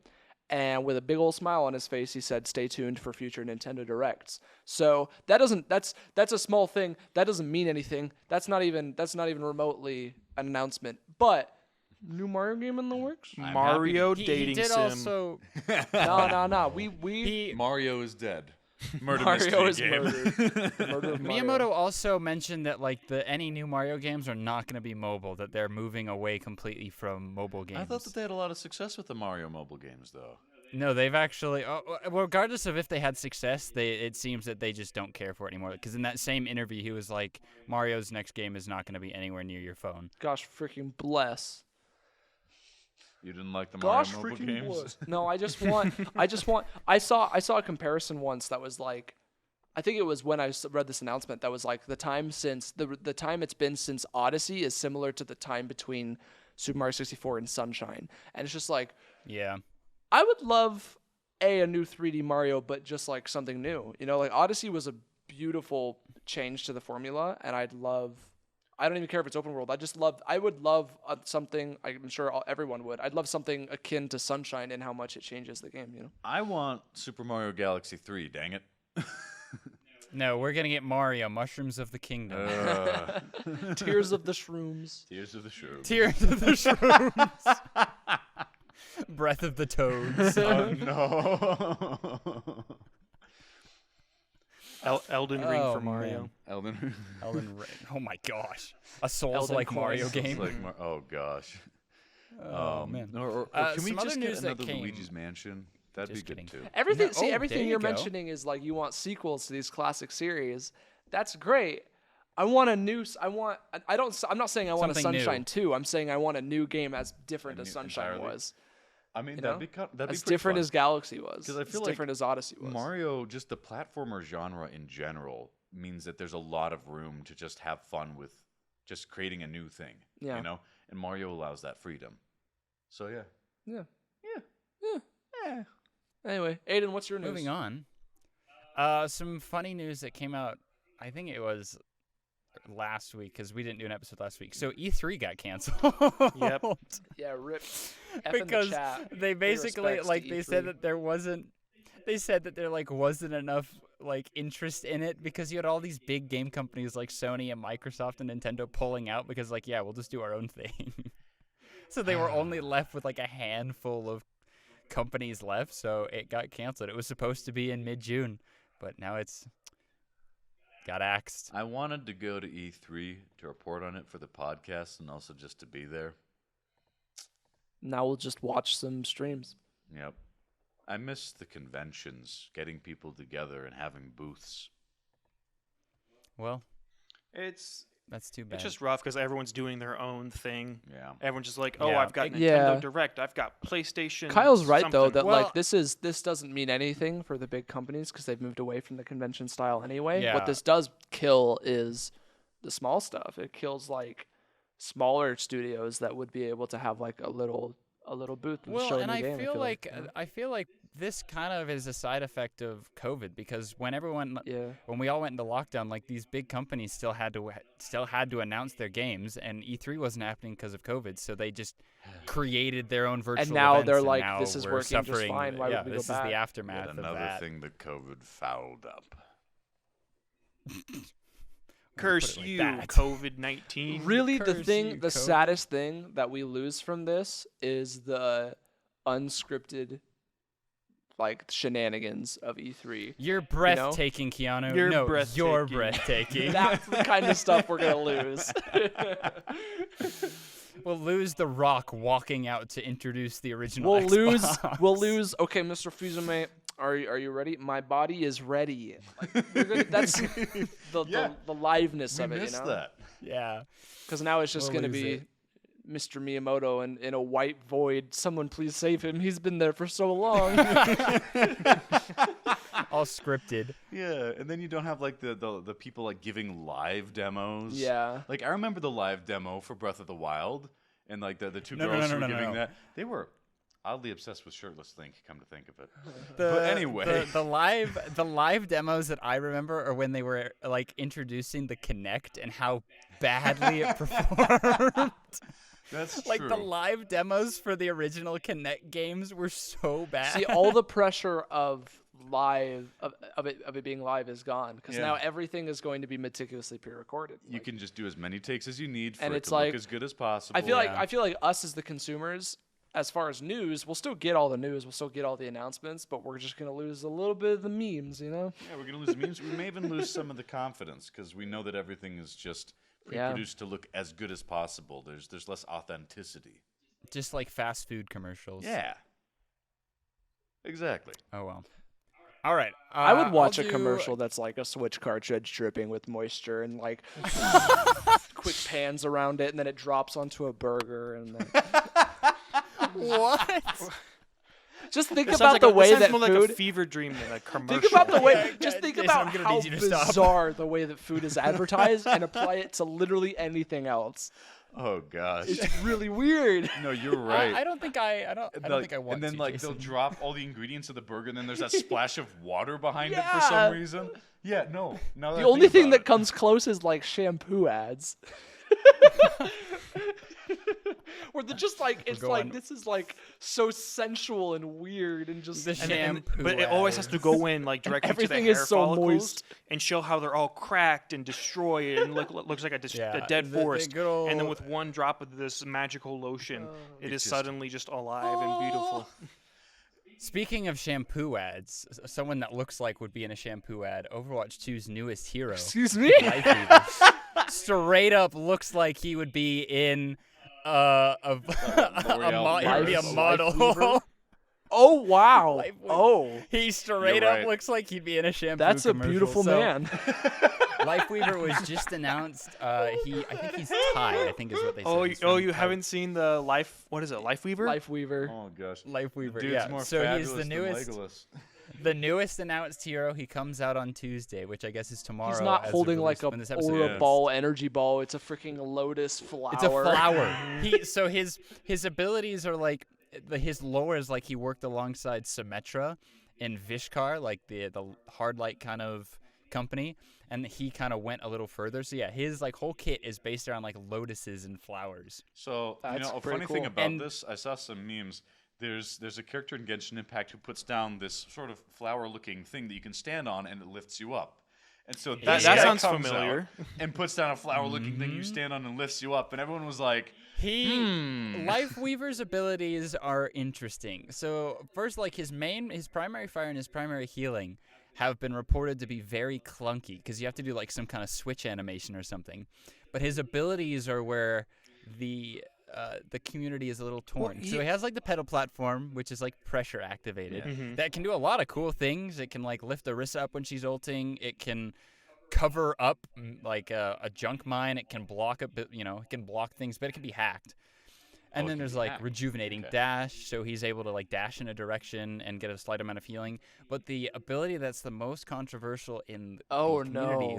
And with a big old smile on his face, he said, "Stay tuned for future Nintendo Directs." So that's a small thing. That doesn't mean anything. That's not even remotely an announcement. But new Mario game in the works? Mario He dating did sim. also. No. Mario is dead. Murder Mario mystery is game. murdered. Murder of Mario. Miyamoto also mentioned that like any new Mario games are not going to be mobile. That they're moving away completely from mobile games. I thought that they had a lot of success with the Mario mobile games, though. No, they've actually. Regardless of if they had success, it seems that they just don't care for it anymore. Because in that same interview, he was like, "Mario's next game is not going to be anywhere near your phone." Gosh freaking bless. You didn't like the Gosh Mario mobile freaking games? bless. No, I saw a comparison once that was like, I think it was when I read this announcement that was like the time since the time it's been since Odyssey is similar to the time between Super Mario 64 and Sunshine, and it's just like, Yeah. I would love a new 3D Mario, but just like something new. You know, like Odyssey was a beautiful change to the formula, and I don't even care if it's open world. I would love something. I'm sure everyone would. I'd love something akin to Sunshine and how much it changes the game. You know. I want Super Mario Galaxy 3. Dang it. No, we're gonna get Mario, Mushrooms of the Kingdom. Tears of the Shrooms. Tears of the Shroom. Tears of the Shrooms. Breath of the Toads. Oh no. Elden Ring Oh, for Mario. man. Elden. Elden Ring. Oh my gosh. A Souls Elden like Coin. Mario It's game. oh gosh. Oh man. Or can we some other just news get that another came- Luigi's Mansion? That'd Just be kidding. good too. Everything. No- See, oh, everything there you're you go. mentioning is like you want sequels to these classic series. That's great. I want a new. I'm not saying I want a Something new. Sunshine 2. I'm saying I want a new game as different A as new- Sunshine entirely. was. I mean, You that'd know? be pretty As different fun. as Galaxy was. 'Cause I feel as like different as Odyssey was. Mario, just the platformer genre in general, means that there's a lot of room to just have fun with just creating a new thing. Yeah. You know? And Mario allows that freedom. So yeah. Anyway, Aidan, what's your news? Moving on. Some funny news that came out. I think it was last week because we didn't do an episode last week. So E3 got canceled. Yep. Yeah, rip. F in the Because chat. they basically respects to like they said E3. that there wasn't. They said that there like wasn't enough like interest in it because you had all these big game companies like Sony and Microsoft and Nintendo pulling out because like yeah we'll just do our own thing. So they were only left with like a handful of companies left, so it got canceled. It was supposed to be in mid-June, but now it's got axed. I wanted to go to E3 to report on it for the podcast and also just to be there. Now we'll just watch some streams. Yep. I miss the conventions, getting people together and having booths. Well, It's that's too bad. just rough because everyone's doing their own thing. Yeah. Everyone's just like, oh, Yeah. I've got Nintendo Yeah. Direct, I've got PlayStation. Kyle's right though something. that Well- like this doesn't mean anything for the big companies because they've moved away from the convention style anyway. Yeah. What this does kill is the small stuff. It kills like smaller studios that would be able to have like a little booth and show Well, a and new I game. feel like this kind of is a side effect of COVID because when we all went into lockdown, like these big companies still had to announce their games, and E3 wasn't happening because of COVID, so they just created their own virtual And now events, they're and like, now "This is we're working just suffering. fine. Why yeah, would we go this is back?" the aftermath Yet of another that. thing that COVID fouled up. Curse put it like you, that. COVID-19. Really, the Curse thing, you, the COVID. saddest thing that we lose from this is the unscripted, like shenanigans of E3. You're breathtaking, Keanu. You're You're breathtaking. breathtaking. That's the kind of stuff we're gonna lose. We'll lose The Rock walking out to introduce the original. We'll lose. Xbox. We'll lose. Okay, Mr. Fusame, are you ready? My body is ready. Like, we're gonna, that's Yeah. the liveness We of it. missed You know, that. Yeah. because now it's just We'll gonna lose be it. Mr. Miyamoto in a white void. Someone please save him. He's been there for so long. All scripted. Yeah, and then you don't have like the people like giving live demos. Yeah. Like I remember the live demo for Breath of the Wild, and like the two No, girls no, who were no, giving no. that. They were oddly obsessed with shirtless Link. Come to think of it. But anyway. the live demos that I remember are when they were like introducing the Kinect and how badly it performed. That's Like true. the live demos for the original Kinect games were so bad. See, all the pressure of live of it being live is gone because Yeah. now everything is going to be meticulously pre-recorded. You can just do as many takes as you need for And it it's to look like- as good as possible. I feel like us as the consumers, as far as news, we'll still get all the news, we'll still get all the announcements, but we're just gonna lose a little bit of the memes, you know? Yeah, we're gonna lose memes. We may even lose some of the confidence because we know that everything is just Yeah. pre-produced to look as good as possible. There's less authenticity. Just like fast food commercials. Yeah. Exactly. Oh well. All right. I would watch I'll a do- commercial that's like a Switch cartridge dripping with moisture and like quick pans around it, and then it drops onto a burger, and then What? just think It sounds about like the a, way sounds that more food. like a fever dream than a commercial. Think about the way. Yeah, Just think Jason, about I'm gonna how need you to stop. bizarre the way that food is advertised, and apply it to literally anything else. Oh gosh. It's really weird. No, you're right. I don't think I don't think I want And then to, like Jason. they'll drop all the ingredients of the burger, and then there's that splash of water behind it for Yeah. some reason. Yeah, no. The only thing that comes close is like shampoo ads. Where they're just like, it's like, going- this is like so sensual and weird and just. The And- shampoo but it always has to go in like directly to the everything hair is so follicles moist. and show how they're all cracked and destroyed and looks like a Yeah, dead the forest. good old- And then with one drop of this magical lotion, it is just- suddenly just alive and beautiful. Speaking of shampoo ads, someone that looks like would be in a shampoo ad, Overwatch 2's newest hero, Excuse me? Lifeweaver, straight up looks like he would be in a L'Oreal he would be a Life- model. Lifeweaver? Oh wow! Lifeweaver. Oh, He straight You're up right. looks like he'd be in a shampoo that's a commercial. beautiful So, man. Lifeweaver was just announced. I think he's tied. I think is what they said. Oh, He's you from Tied. haven't seen the What is it? Lifeweaver? Lifeweaver. Oh gosh. Lifeweaver. Dude's Yeah. more So he's fabulous the than newest. Legolas. The newest announced hero. He comes out on Tuesday, which I guess is tomorrow. He's not as of holding release like a when this episode aura airs. ball, energy ball. It's a freaking lotus flower. It's a flower. So his abilities are like his lore is like he worked alongside Symmetra in Vishkar, like the hard light kind of company, and he kind of went a little further. So yeah, his like whole kit is based around like lotuses and flowers. So That's a pretty funny thing cool. about And- this, I saw some memes. There's a character in Genshin Impact who puts down this sort of flower-looking thing that you can stand on, and it lifts you up. And so That this guy sounds comes familiar. out and puts down a flower-looking thing you stand on and lifts you up, and everyone was like, Lifeweaver's abilities are interesting. So first, like his primary fire and his primary healing have been reported to be very clunky because you have to do like some kind of switch animation or something. But his abilities are where the community is a little torn. So he has like the pedal platform, which is like pressure activated. That can do a lot of cool things. It can like lift Orisa up when she's ulting. It can cover up like a junk mine. It can block it can block things, but it can be hacked. And it then can there's be like hacked. rejuvenating Okay. dash, so he's able to like dash in a direction and get a slight amount of healing. But the ability that's the most controversial in Oh, the community no.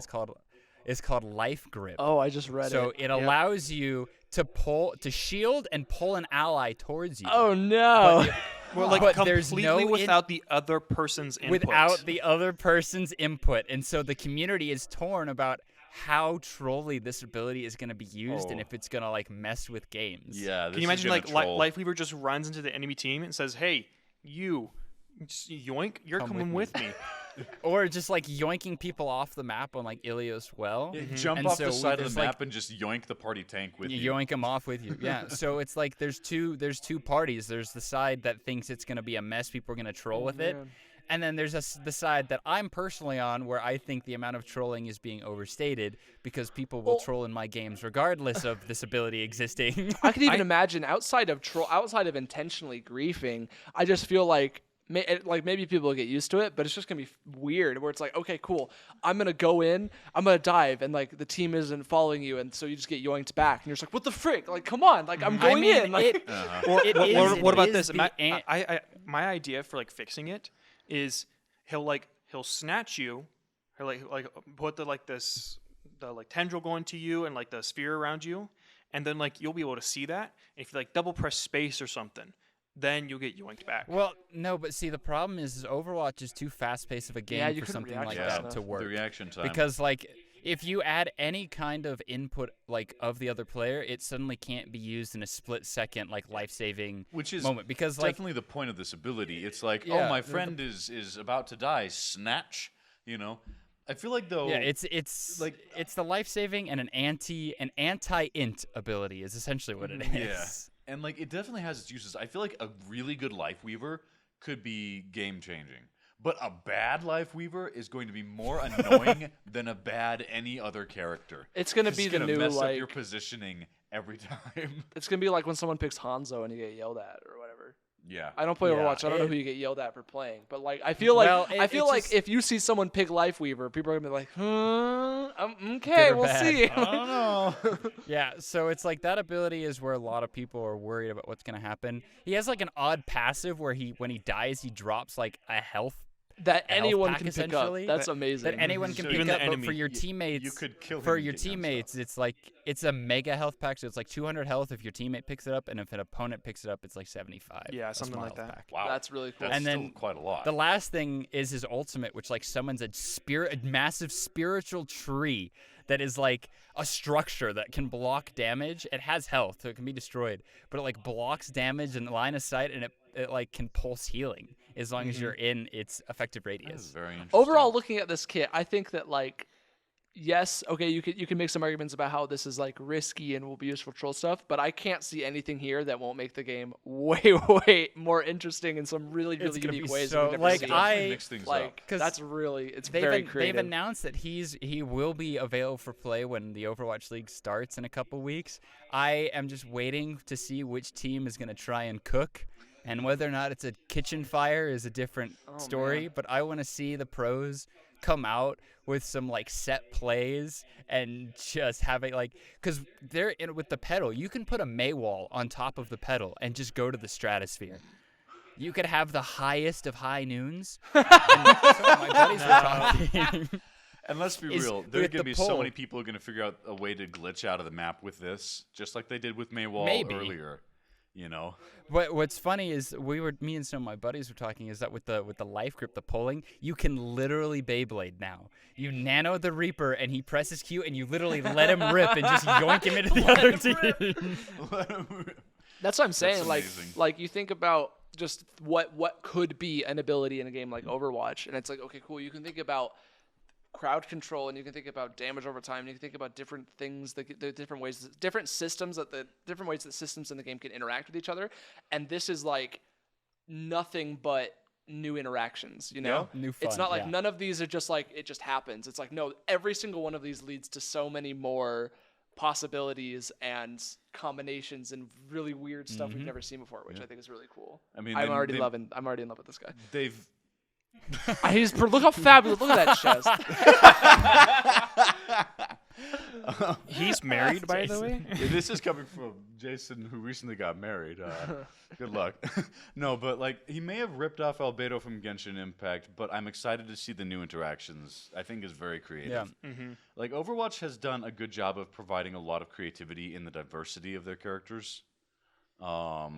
is called Life Grip. Oh, I just read So it. it allows you to shield and pull an ally towards you. Oh no! Well, like But there's completely no without the other person's input. without the other person's input. And so the community is torn about how trolly this ability is going to be used and Oh. if it's going to like mess with games. "Yeah, this Can you is imagine gonna like troll." Lifeweaver just runs into the enemy team and says, "Hey, you, just yoink, you're Come coming with with me." Or just like yoinking people off the map on like Ilios Well. Jump And off so the side of there's, the like, map and just yoink the party tank with You you. yoink them off with you. Yeah. So it's like there's two parties. There's the side that thinks it's going to be a mess. People are going to troll with it. man. And then there's the side that I'm personally on where I think the amount of trolling is being overstated because people will troll in my games regardless of this ability existing. I could even imagine outside of intentionally griefing. I just feel like like maybe people will get used to it, but it's just gonna be weird. Where it's like, okay, cool, I'm gonna go in, I'm gonna dive, and like the team isn't following you, and so you just get yoinked back, and you're just like, what the frick? Like, come on, like I'm going in. Like, What about this? My idea for like fixing it is he'll snatch you, or like put the tendril going to you and like the sphere around you, and then like you'll be able to see that. And if you like double press space or something, then you'll get yoinked back. Well, no, but see, the problem is Overwatch is too fast-paced of a game for something like that to work. The reaction time. Because, like, if you add any kind of input, like, of the other player, it suddenly can't be used in a split-second, like, life-saving moment. Because, like, definitely the point of this ability. It's like, Yeah, oh, my friend is about to die. Snatch, you know? I feel like, though... Yeah, it's like it's the life-saving and an anti-int ability is essentially what it is. Yeah. And, like, it definitely has its uses. I feel like a really good Life Weaver could be game-changing. But a bad Life Weaver is going to be more annoying than a bad any other character. It's going to be the new, mess like... up your positioning every time. It's going to be like when someone picks Hanzo and you get yelled at or whatever. Yeah. I don't play Overwatch. I don't know who you get yelled at for playing. But, like, I feel like if you see someone pick Life Weaver, people are going to be like, okay, we'll see. I don't know. Yeah, so it's like that ability is where a lot of people are worried about what's going to happen. He has, like, an odd passive where when he dies, he drops, like, a health that anyone pack, can pick up. That's amazing. That anyone can pick up, but for your teammates, you could kill him for your teammates, it's like it's a mega health pack, so it's like 200 health if your teammate picks it up, and if an opponent picks it up, it's like 75. Yeah, something like that. Pack. Wow, that's really cool. That's and then still quite a lot. The last thing is his ultimate, which like summons a massive spiritual tree that is like a structure that can block damage. It has health, so it can be destroyed, but it like blocks damage in line of sight, and it like can pulse healing as long as you're in its effective radius. That is very interesting. Overall, looking at this kit, I think that like, yes, okay, you can make some arguments about how this is like risky and will be used for troll stuff, but I can't see anything here that won't make the game way more interesting in some really unique ways. So, we've never like seen. Mix things like up. that's really very creative. They've announced that he will be available for play when the Overwatch League starts in a couple weeks. I am just waiting to see which team is going to try and cook. And whether or not it's a kitchen fire is a different story, man. but I want to see the pros come out with some like set plays and just have it like, because they're in with the pedal. You can put a Maywall on top of the pedal and just go to the stratosphere. You could have the highest of high noons. And my buddies were talking. And let's be real, there's going to be so many people who are going to figure out a way to glitch out of the map with this, just like they did with Maywall earlier. You know, what's funny is me and some of my buddies were talking is that with the life grip, the pulling, you can literally Beyblade now. You nano the Reaper and he presses Q and you literally let him rip and just yoink him into the other team. That's what I'm saying. That's like you think about just what could be an ability in a game like Overwatch, and it's like, okay, cool. You can think about crowd control, and you can think about damage over time, and you can think about different things, the different ways, different systems different ways that systems in the game can interact with each other. And this is like nothing but new interactions, you know? New fun, it's not like none of these are just like it just happens. It's like, no, every single one of these leads to so many more possibilities and combinations and really weird stuff we've never seen before, which I think is really cool. I mean, I'm already in love with this guy. Look how fabulous! Look at that chest. He's married, by the way. Yeah, this is coming from Jason, who recently got married. Good luck. No, but like he may have ripped off Albedo from Genshin Impact, but I'm excited to see the new interactions. I think is very creative. Yeah. Like Overwatch has done a good job of providing a lot of creativity in the diversity of their characters. Well,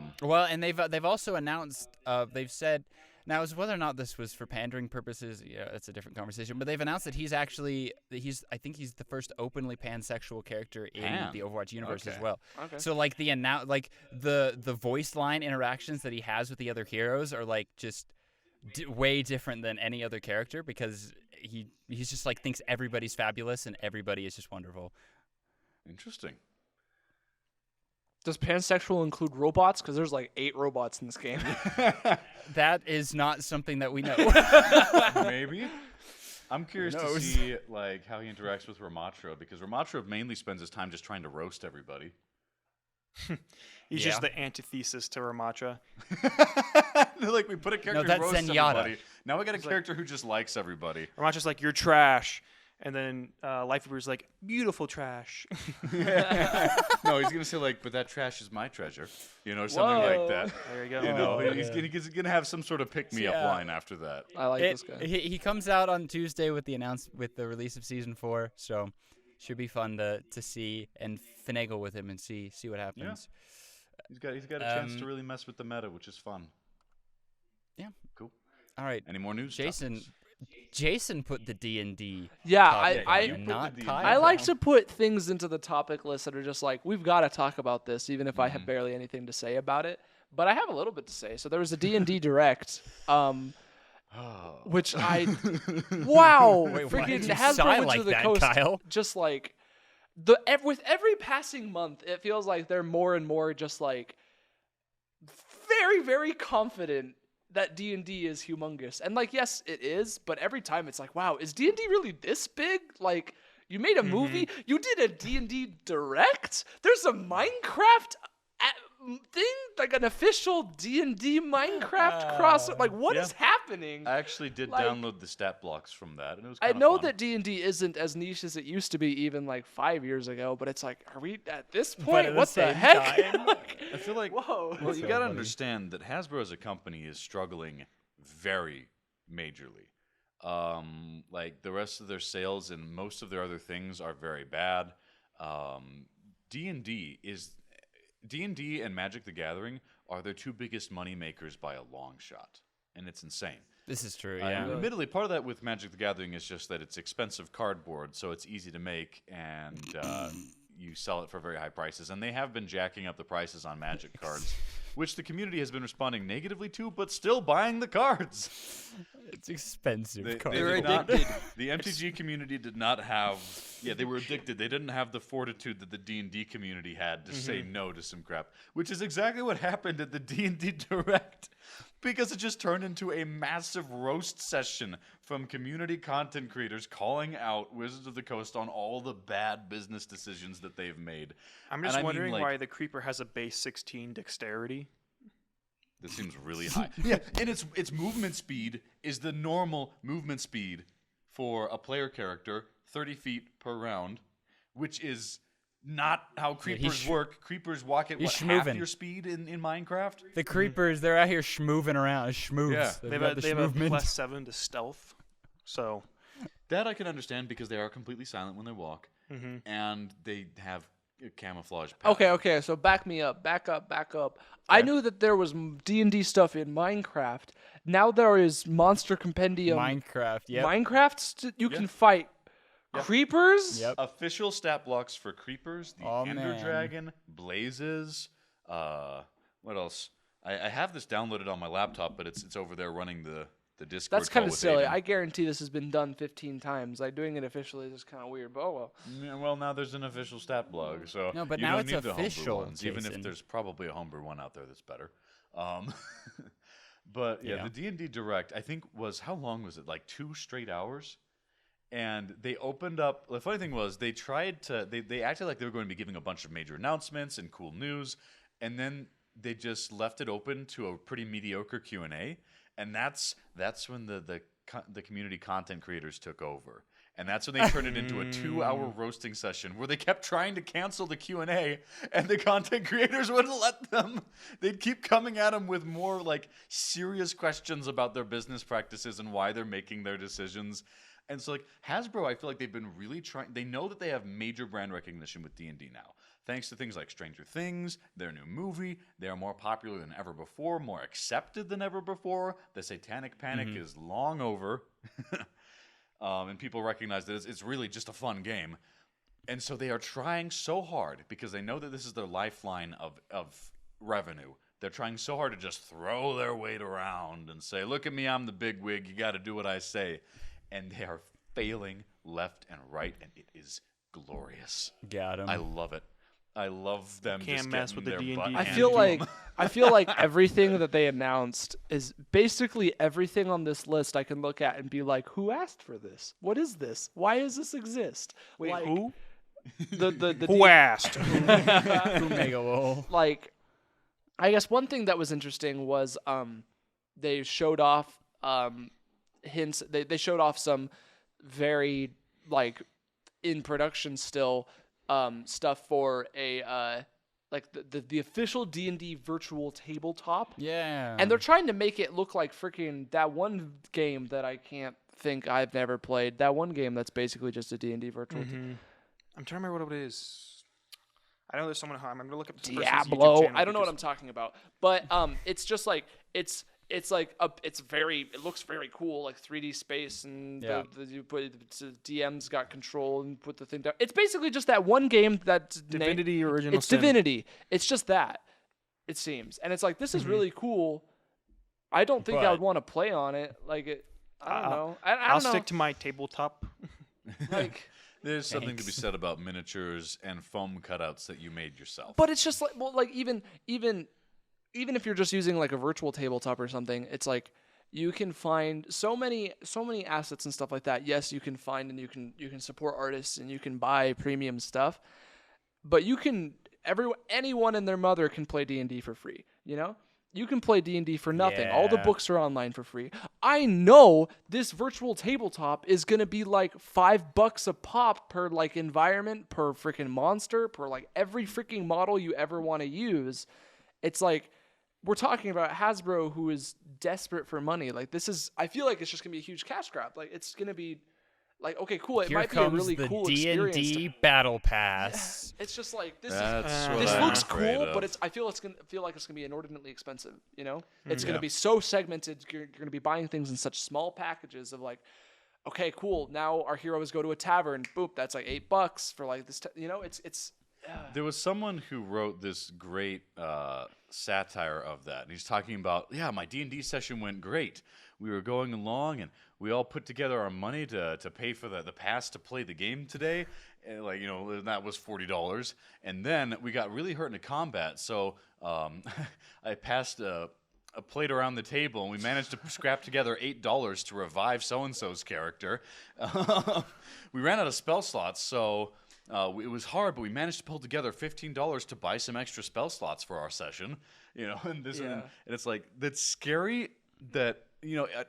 and they've also announced they've said. Now, as whether or not this was for pandering purposes, yeah, that's a different conversation. But they've announced that I think he's the first openly pansexual character in the Overwatch universe as well. Okay. So like the voice line interactions that he has with the other heroes are like just way different than any other character because he's just like thinks everybody's fabulous and everybody is just wonderful. Interesting. Does pansexual include robots? Because there's like 8 robots in this game. That is not something that we know. Maybe. I'm curious to see like how he interacts with Ramatra because Ramatra mainly spends his time just trying to roast everybody. He's Yeah. just the antithesis to Ramatra. They're like, we put a character who that's roasts Zenyatta. everybody. Now we got a character who just likes everybody. Ramatra's like, you're trash. And then Lifeweaver's like, beautiful trash. No, he's gonna say like, but that trash is my treasure. You know, something like Whoa. that. There you go. You know, Oh, he's gonna have some sort of pick-me-up Yeah. line after that. I like this guy. He comes out on Tuesday with the release of season 4, so should be fun to see and finagle with him and see what happens. He's got a chance to really mess with the meta, which is fun. Yeah. Cool. All right, Any more news? Jason. topics? Jason put the D&D. Yeah, topic I on, not put the Kyle. I like to put things into the topic list that are just like, we've got to talk about this, even if I have barely anything to say about it. But I have a little bit to say. So there was a D&D Direct, which wow, Wait, why did freaking you Hasbro sigh went like to the that, coast. Kyle? Just like with every passing month, it feels like they're more and more just like very, very confident that D&D is humongous. And like, yes, it is, but every time it's like, wow, is D&D really this big? Like, you made a movie, you did a D&D Direct? There's a Minecraft thing, like an official D&D Minecraft cross. Like, what is happening? I actually did Like- download the stat blocks from that, and it was I kinda know fun. that D&D isn't as niche as it used to be even like 5 years ago, but it's like, are we at this point? at the What the same heck? time- I feel like Whoa. Well, So you got to funny. understand that Hasbro as a company is struggling very majorly. Like the rest of their sales and most of their other things are very bad. D&D and Magic the Gathering are their two biggest money makers by a long shot, and it's insane. This is true, And yeah. admittedly, part of that with Magic the Gathering is just that it's expensive cardboard, so it's easy to make, and you sell it for very high prices. And they have been jacking up the prices on Magic cards, which the community has been responding negatively to, but still buying the cards. It's expensive. They cards. did not- the MTG community did not have. Yeah, they were addicted. They didn't have the fortitude that the D&D community had to say no to some crap, which is exactly what happened at the D&D Direct, because it just turned into a massive roast session from community content creators calling out Wizards of the Coast on all the bad business decisions that they've made. I'm And just I mean, wondering like, why the Creeper has a base 16 dexterity. This seems really high. Yeah, and its movement speed is the normal movement speed for a player character, 30 feet per round, which is not how creepers work. Creepers walk at he's half schmoovin'. your speed in Minecraft. The creepers, they're out here schmooving around. Schmoovs. Yeah. They've They got have the a schmoovement. +7 to stealth. So, That I can understand because they are completely silent when they walk, and they have a camouflage pattern. Okay, so back me up, back up. I knew that there was D&D stuff in Minecraft. Now there is Monster Compendium. Minecraft, yep. You can fight creepers. Yep. Official stat blocks for creepers, the Oh, Ender man. Dragon, blazes. What else? I have this downloaded on my laptop, but it's over there running the Discord. That's kind call of with silly. Aidan. I guarantee this has been done 15 times. Like doing it officially is kind of weird, but oh well. Yeah, well, now there's an official stat blog, so No, but you now don't it's need the homebrew official, ones, even if Jason. there's probably a homebrew one out there that's better. But yeah, Yeah. the D&D Direct, I think was, how long was it? Like 2 straight hours? And they opened up, the funny thing was they tried to, they acted like they were going to be giving a bunch of major announcements and cool news, and then they just left it open to a pretty mediocre Q&A, and that's when the community content creators took over. And that's when they turned it into a 2-hour roasting session where they kept trying to cancel the Q&A, and the content creators wouldn't let them. They'd keep coming at them with more like serious questions about their business practices and why they're making their decisions. And so like Hasbro, I feel like they've been really trying. They know that they have major brand recognition with D&D now. Thanks to things like Stranger Things, their new movie, they are more popular than ever before, more accepted than ever before. The Satanic Panic is long over. And people recognize that it's really just a fun game. And so they are trying so hard because they know that this is their lifeline of revenue. They're trying so hard to just throw their weight around and say, look at me, I'm the big wig, you got to do what I say. And they are failing left and right, and it is glorious. Got him. I love it. I love them Can't just mess getting with the their D&D butt I handed feel to like 'em. I feel like everything that they announced is basically everything on this list I can look at and be like, who asked for this? What is this? Why does this exist? Wait, Like, who? the Who asked? Mega Wool. like, I guess one thing that was interesting was they showed off hints. They showed off some very like in production still stuff for a like the official D&D virtual tabletop. Yeah. And they're trying to make it look like freaking that one game that I can't think I've never played. That one game that's basically just a D&D virtual. I'm trying to remember what it is. I know there's someone. I'm gonna look up this person's YouTube Diablo. channel I don't know what because- I'm talking about, but it's just like it's like it looks very cool, like 3D space, and Yeah. you put the DM's got control and put the thing down. It's basically just that one game that Divinity Original It's Sin. Divinity. It's just that, it seems, and it's like this is really cool. I don't think I But- would want to play on it. Like it, I don't know. I I'll don't know. stick to my tabletop. Like, There's something to be Thanks. said about miniatures and foam cutouts that you made yourself. but it's just like, well, like even if you're just using like a virtual tabletop or something, it's like you can find so many assets and stuff like that. Yes, you can find and you can support artists and you can buy premium stuff, but anyone and their mother can play D&D for free, you know? You can play D&D for nothing. All the Yeah. books are online for free. I know this virtual tabletop is going to be like $5 a pop per like environment, per freaking monster, per like every freaking model you ever want to use. It's like we're talking about Hasbro, who is desperate for money. Like I feel like it's just going to be a huge cash grab. Like it's going to be like, okay, cool. It Here might be a comes really the cool D&D experience. Battle Pass. It's just like this That's is what this I'm looks afraid cool, of. but I feel like it's gonna be inordinately expensive. You know, it's Yeah. gonna be so segmented. You're gonna be buying things in such small packages of like, okay, cool. Now our heroes go to a tavern. Boop, that's like $8 for like this. You know, it's. There was someone who wrote this great satire of that, and he's talking about, yeah, my D&D session went great. We were going along, and we all put together our money to pay for the pass to play the game today. And like, that was $40. And then we got really hurt in a combat, so I passed a plate around the table, and we managed to scrap together $8 to revive so-and-so's character. We ran out of spell slots, so... it was hard, but we managed to pull together $15 to buy some extra spell slots for our session. And it's like, that's scary that,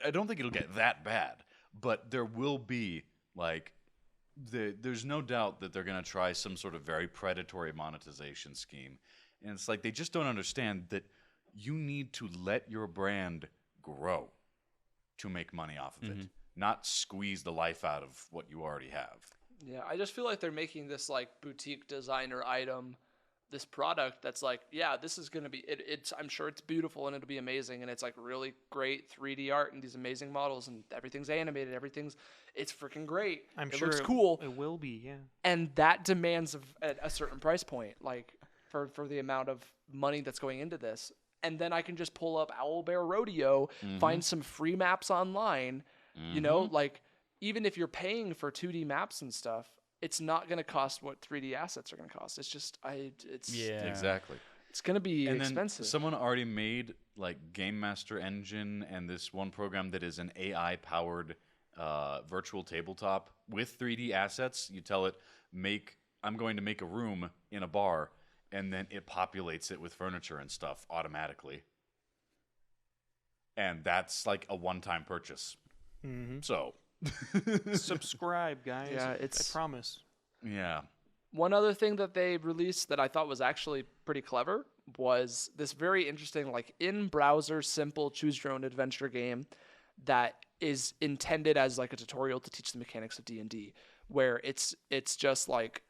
I don't think it'll get that bad, but there will be, like, there's no doubt that they're going to try some sort of very predatory monetization scheme. And it's like, they just don't understand that you need to let your brand grow to make money off of it, not squeeze the life out of what you already have. Yeah, I just feel like they're making this like boutique designer item, this product that's like, yeah, this is gonna be. It's I'm sure it's beautiful and it'll be amazing, and it's like really great 3D art and these amazing models and everything's animated, it's freaking great. I'm it sure looks cool, It will be, yeah. and that demands a certain price point, like for the amount of money that's going into this. And then I can just pull up Owlbear Rodeo, find some free maps online, like. Even if you're paying for 2D maps and stuff, it's not going to cost what 3D assets are going to cost. It's just, Exactly. it's going to be And expensive. then someone already made like Game Master Engine and this one program that is an AI-powered virtual tabletop with 3D assets. You tell it, I'm going to make a room in a bar, and then it populates it with furniture and stuff automatically. And that's like a one-time purchase. So... Subscribe, guys. Yeah, I promise. Yeah. One other thing that they released that I thought was actually pretty clever was this very interesting, like in-browser, simple choose-your-own adventure game that is intended as like a tutorial to teach the mechanics of D&D, where it's just like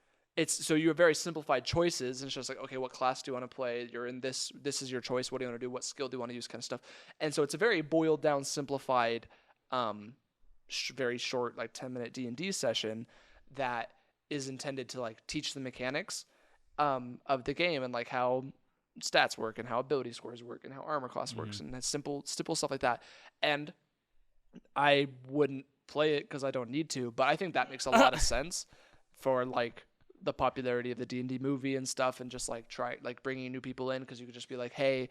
so you have very simplified choices, and it's just like, okay, what class do you want to play? You're in this is your choice. What do you want to do? What skill do you want to use? Kind of stuff. And so it's a very boiled down, simplified. Very short, like 10-minute D&D session that is intended to like teach the mechanics of the game and like how stats work and how ability scores work and how armor class works and simple stuff like that. And I wouldn't play it because I don't need to, but I think that makes a lot of sense for like the popularity of the D&D movie and stuff, and just like try like bringing new people in, because you could just be like, hey,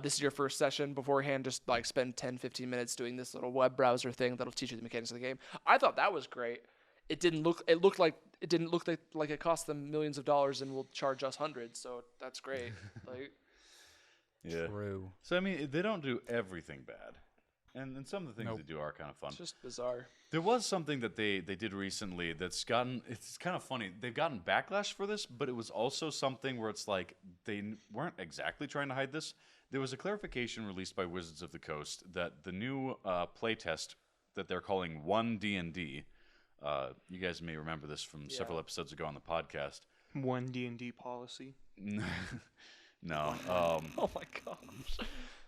this is your first session. Beforehand, just like spend 10-15 minutes doing this little web browser thing that'll teach you the mechanics of the game. I thought that was great. it didn't look like it cost them millions of dollars and will charge us hundreds. So that's great. Like, Yeah. True. So I mean, they don't do everything bad, and some of the things they do are kind of fun. it's just bizarre. There was something that they did recently that's gotten, it's kind of funny. They've gotten backlash for this, but it was also something where it's like they weren't exactly trying to hide this. There was a clarification released by Wizards of the Coast that the new playtest that they're calling 1D&D, you guys may remember this from several episodes ago on the podcast. One D&D policy. No. Oh my gosh.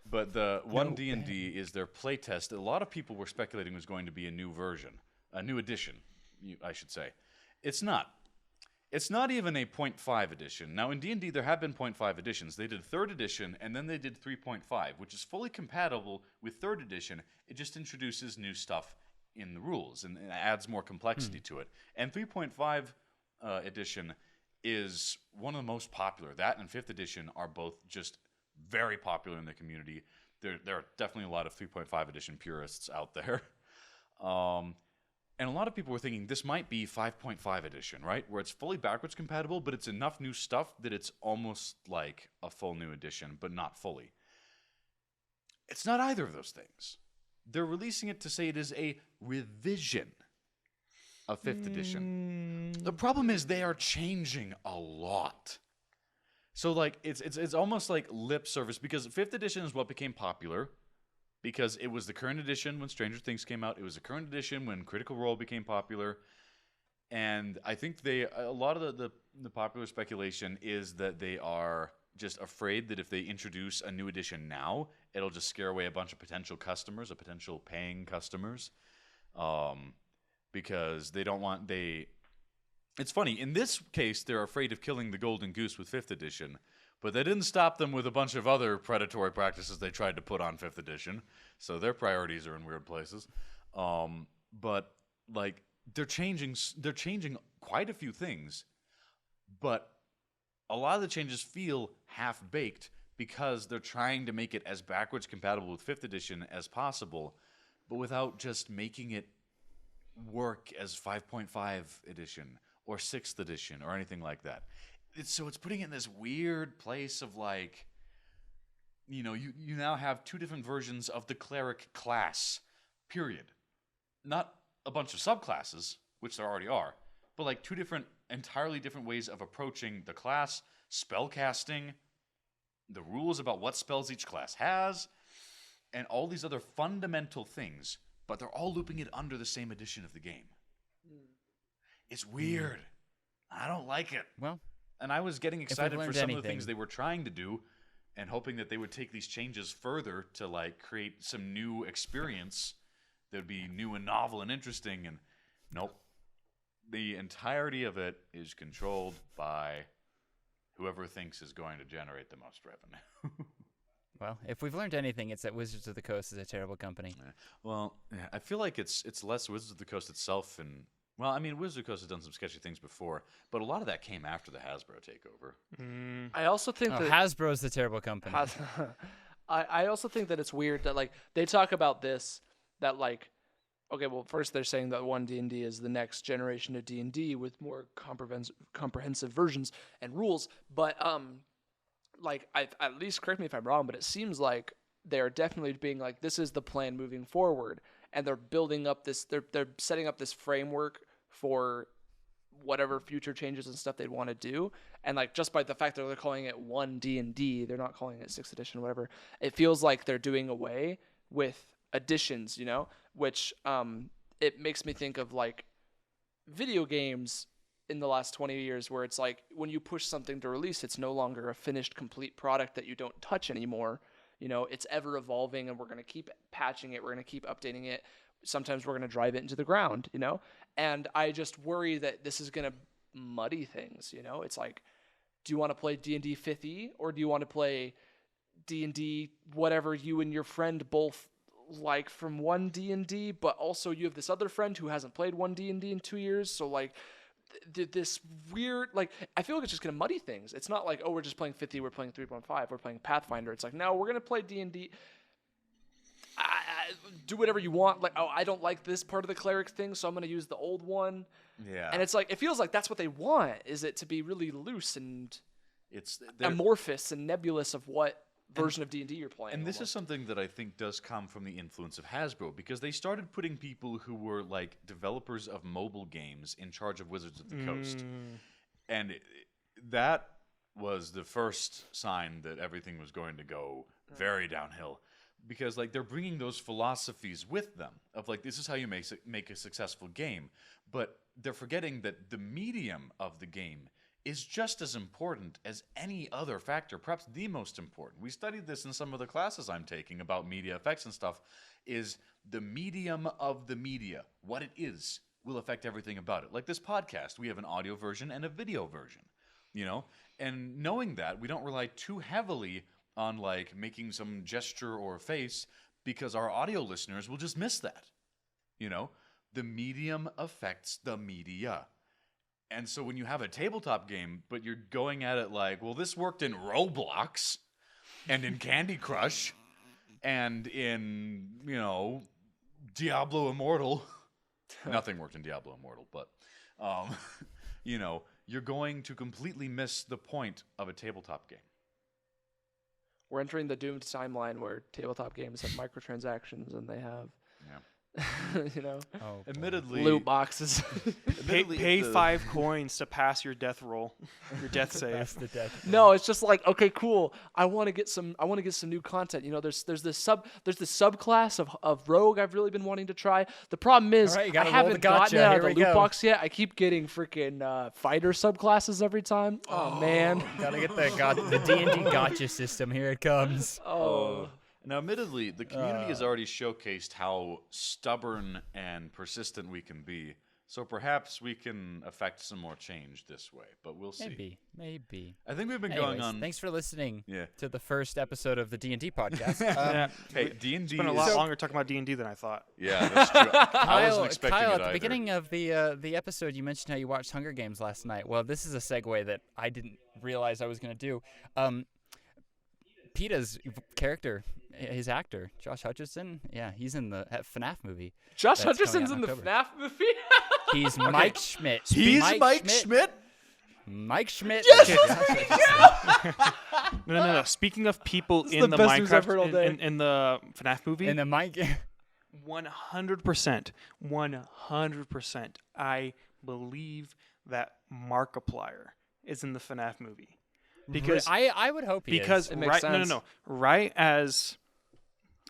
But the 1D&D is their playtest. A lot of people were speculating was going to be a new version, a new edition, I should say. It's not. It's not even a 0.5 edition. Now, in D&D, there have been 0.5 editions. They did 3rd edition, and then they did 3.5, which is fully compatible with 3rd edition. It just introduces new stuff in the rules and adds more complexity to it. And 3.5 edition is one of the most popular. That and 5th edition are both just very popular in the community. There are definitely a lot of 3.5 edition purists out there. And a lot of people were thinking this might be 5.5 edition, right? Where it's fully backwards compatible, but it's enough new stuff that it's almost like a full new edition, but not fully. It's not either of those things. They're releasing it to say it is a revision of 5th edition. The problem is they are changing a lot. So like it's almost like lip service, because 5th edition is what became popular because it was the current edition when Stranger Things came out. It was the current edition when Critical Role became popular. And I think a lot of the popular speculation is that they are just afraid that if they introduce a new edition now, it'll just scare away a bunch of potential customers, or potential paying customers. Because they don't want It's funny, in this case, they're afraid of killing the golden goose with 5th edition, but they didn't stop them with a bunch of other predatory practices they tried to put on 5th edition, so their priorities are in weird places. But, like, they're changing quite a few things, but a lot of the changes feel half-baked because they're trying to make it as backwards compatible with 5th edition as possible, but without just making it work as 5.5 edition or 6th edition or anything like that. So it's putting it in this weird place of like, you know, you now have 2 different versions of the cleric class, period. Not a bunch of subclasses, which there already are, but like 2 entirely different ways of approaching the class, spell casting, the rules about what spells each class has, and all these other fundamental things, but they're all looping it under the same edition of the game. It's weird. I don't like it. Well, and I was getting excited for some of the things anything- they were trying to do and hoping that they would take these changes further to like create some new experience that would be new and novel and interesting. And nope. The entirety of it is controlled by whoever thinks is going to generate the most revenue. Well, if we've learned anything, it's that Wizards of the Coast is a terrible company. Well, yeah, I feel like it's less Wizards of the Coast itself, and well, I mean, Wizards of the Coast has done some sketchy things before, but a lot of that came after the Hasbro takeover. I also think that Hasbro's the terrible company. I also think that it's weird that like they talk about this, that like, okay, well, first they're saying that 1D&D is the next generation of D&D with more comprehensive versions and rules, but like, at least correct me if I'm wrong, but it seems like they're definitely being like, this is the plan moving forward, and they're building up this, they're setting up this framework for whatever future changes and stuff they'd want to do. And like, just by the fact that they're calling it 1D&D, they're not calling it 6th edition or whatever, it feels like they're doing away with additions, you know, which it makes me think of like video games in the last 20 years, where it's like when you push something to release, it's no longer a finished, complete product that you don't touch anymore. You know, it's ever evolving, and we're going to keep patching it. We're going to keep updating it. Sometimes we're going to drive it into the ground, you know? And I just worry that this is going to muddy things, you know? It's like, do you want to play D&D 5e, or do you want to play D&D whatever you and your friend both like from 1D&D, but also you have this other friend who hasn't played 1D&D in 2 years, so like, this weird, like, I feel like it's just going to muddy things. It's not like, oh, we're just playing 50, we're playing 3.5, we're playing Pathfinder. It's like, no, we're going to play D&D. do whatever you want. Like, oh, I don't like this part of the cleric thing, so I'm going to use the old one. Yeah. And it's like, it feels like that's what they want, is it to be really loose and they're- amorphous and nebulous of what version of D&D you're playing. And this almost. is something that I think does come from the influence of Hasbro, because they started putting people who were like developers of mobile games in charge of Wizards of the Coast. And that was the first sign that everything was going to go very downhill. Because like they're bringing those philosophies with them of like, this is how you make a successful game. But they're forgetting that the medium of the game is just as important as any other factor, perhaps the most important. We studied this in some of the classes I'm taking about media effects and stuff, is the medium of the media, what it is, will affect everything about it. Like this podcast, we have an audio version and a video version, you know? And knowing that, we don't rely too heavily on like making some gesture or face, because our audio listeners will just miss that, you know? The medium affects the media. And so when you have a tabletop game, but you're going at it like, well, this worked in Roblox and in Candy Crush and in, you know, Diablo Immortal. Nothing worked in Diablo Immortal, but, you know, you're going to completely miss the point of a tabletop game. We're entering the doomed timeline where tabletop games have microtransactions and they have, you know, Admittedly, loot boxes. Pay 5 coins to pass your death roll, your death save. That's the death. No, it's just like, okay, cool. I want to get some new content. You know, there's this subclass of rogue I've really been wanting to try. The problem is All right, you I gotta roll the haven't gotten gotcha. it out Here of the we loot go. box yet. I keep getting freaking fighter subclasses every time. Oh man. Gotta get the D&D gotcha system. Here it comes. Oh. now, admittedly, the community has already showcased how stubborn and persistent we can be. So perhaps we can affect some more change this way, but we'll see. Maybe. I think we've been Anyways, going on. thanks for listening Yeah. to the first episode of the D&D podcast. Yeah, Hey, D&D it's been a lot longer talking about D&D than I thought. Yeah, that's true. I wasn't expecting Kyle, it at the either. beginning of the episode, you mentioned how you watched Hunger Games last night. Well, this is a segue that I didn't realize I was going to do. PETA's character, his actor, Josh Hutcherson, he's in the FNAF movie. Josh that's coming Hutcherson's out in the October. FNAF movie. He's Mike Schmidt. He's Mike Schmidt. Mike Schmidt. No. Speaking of people is in the the best news I've heard all Minecraft, day. in the FNAF movie, And the Mike. 100%, I believe that Markiplier is in the FNAF movie. Because I would hope he because is. It makes sense. no. Right as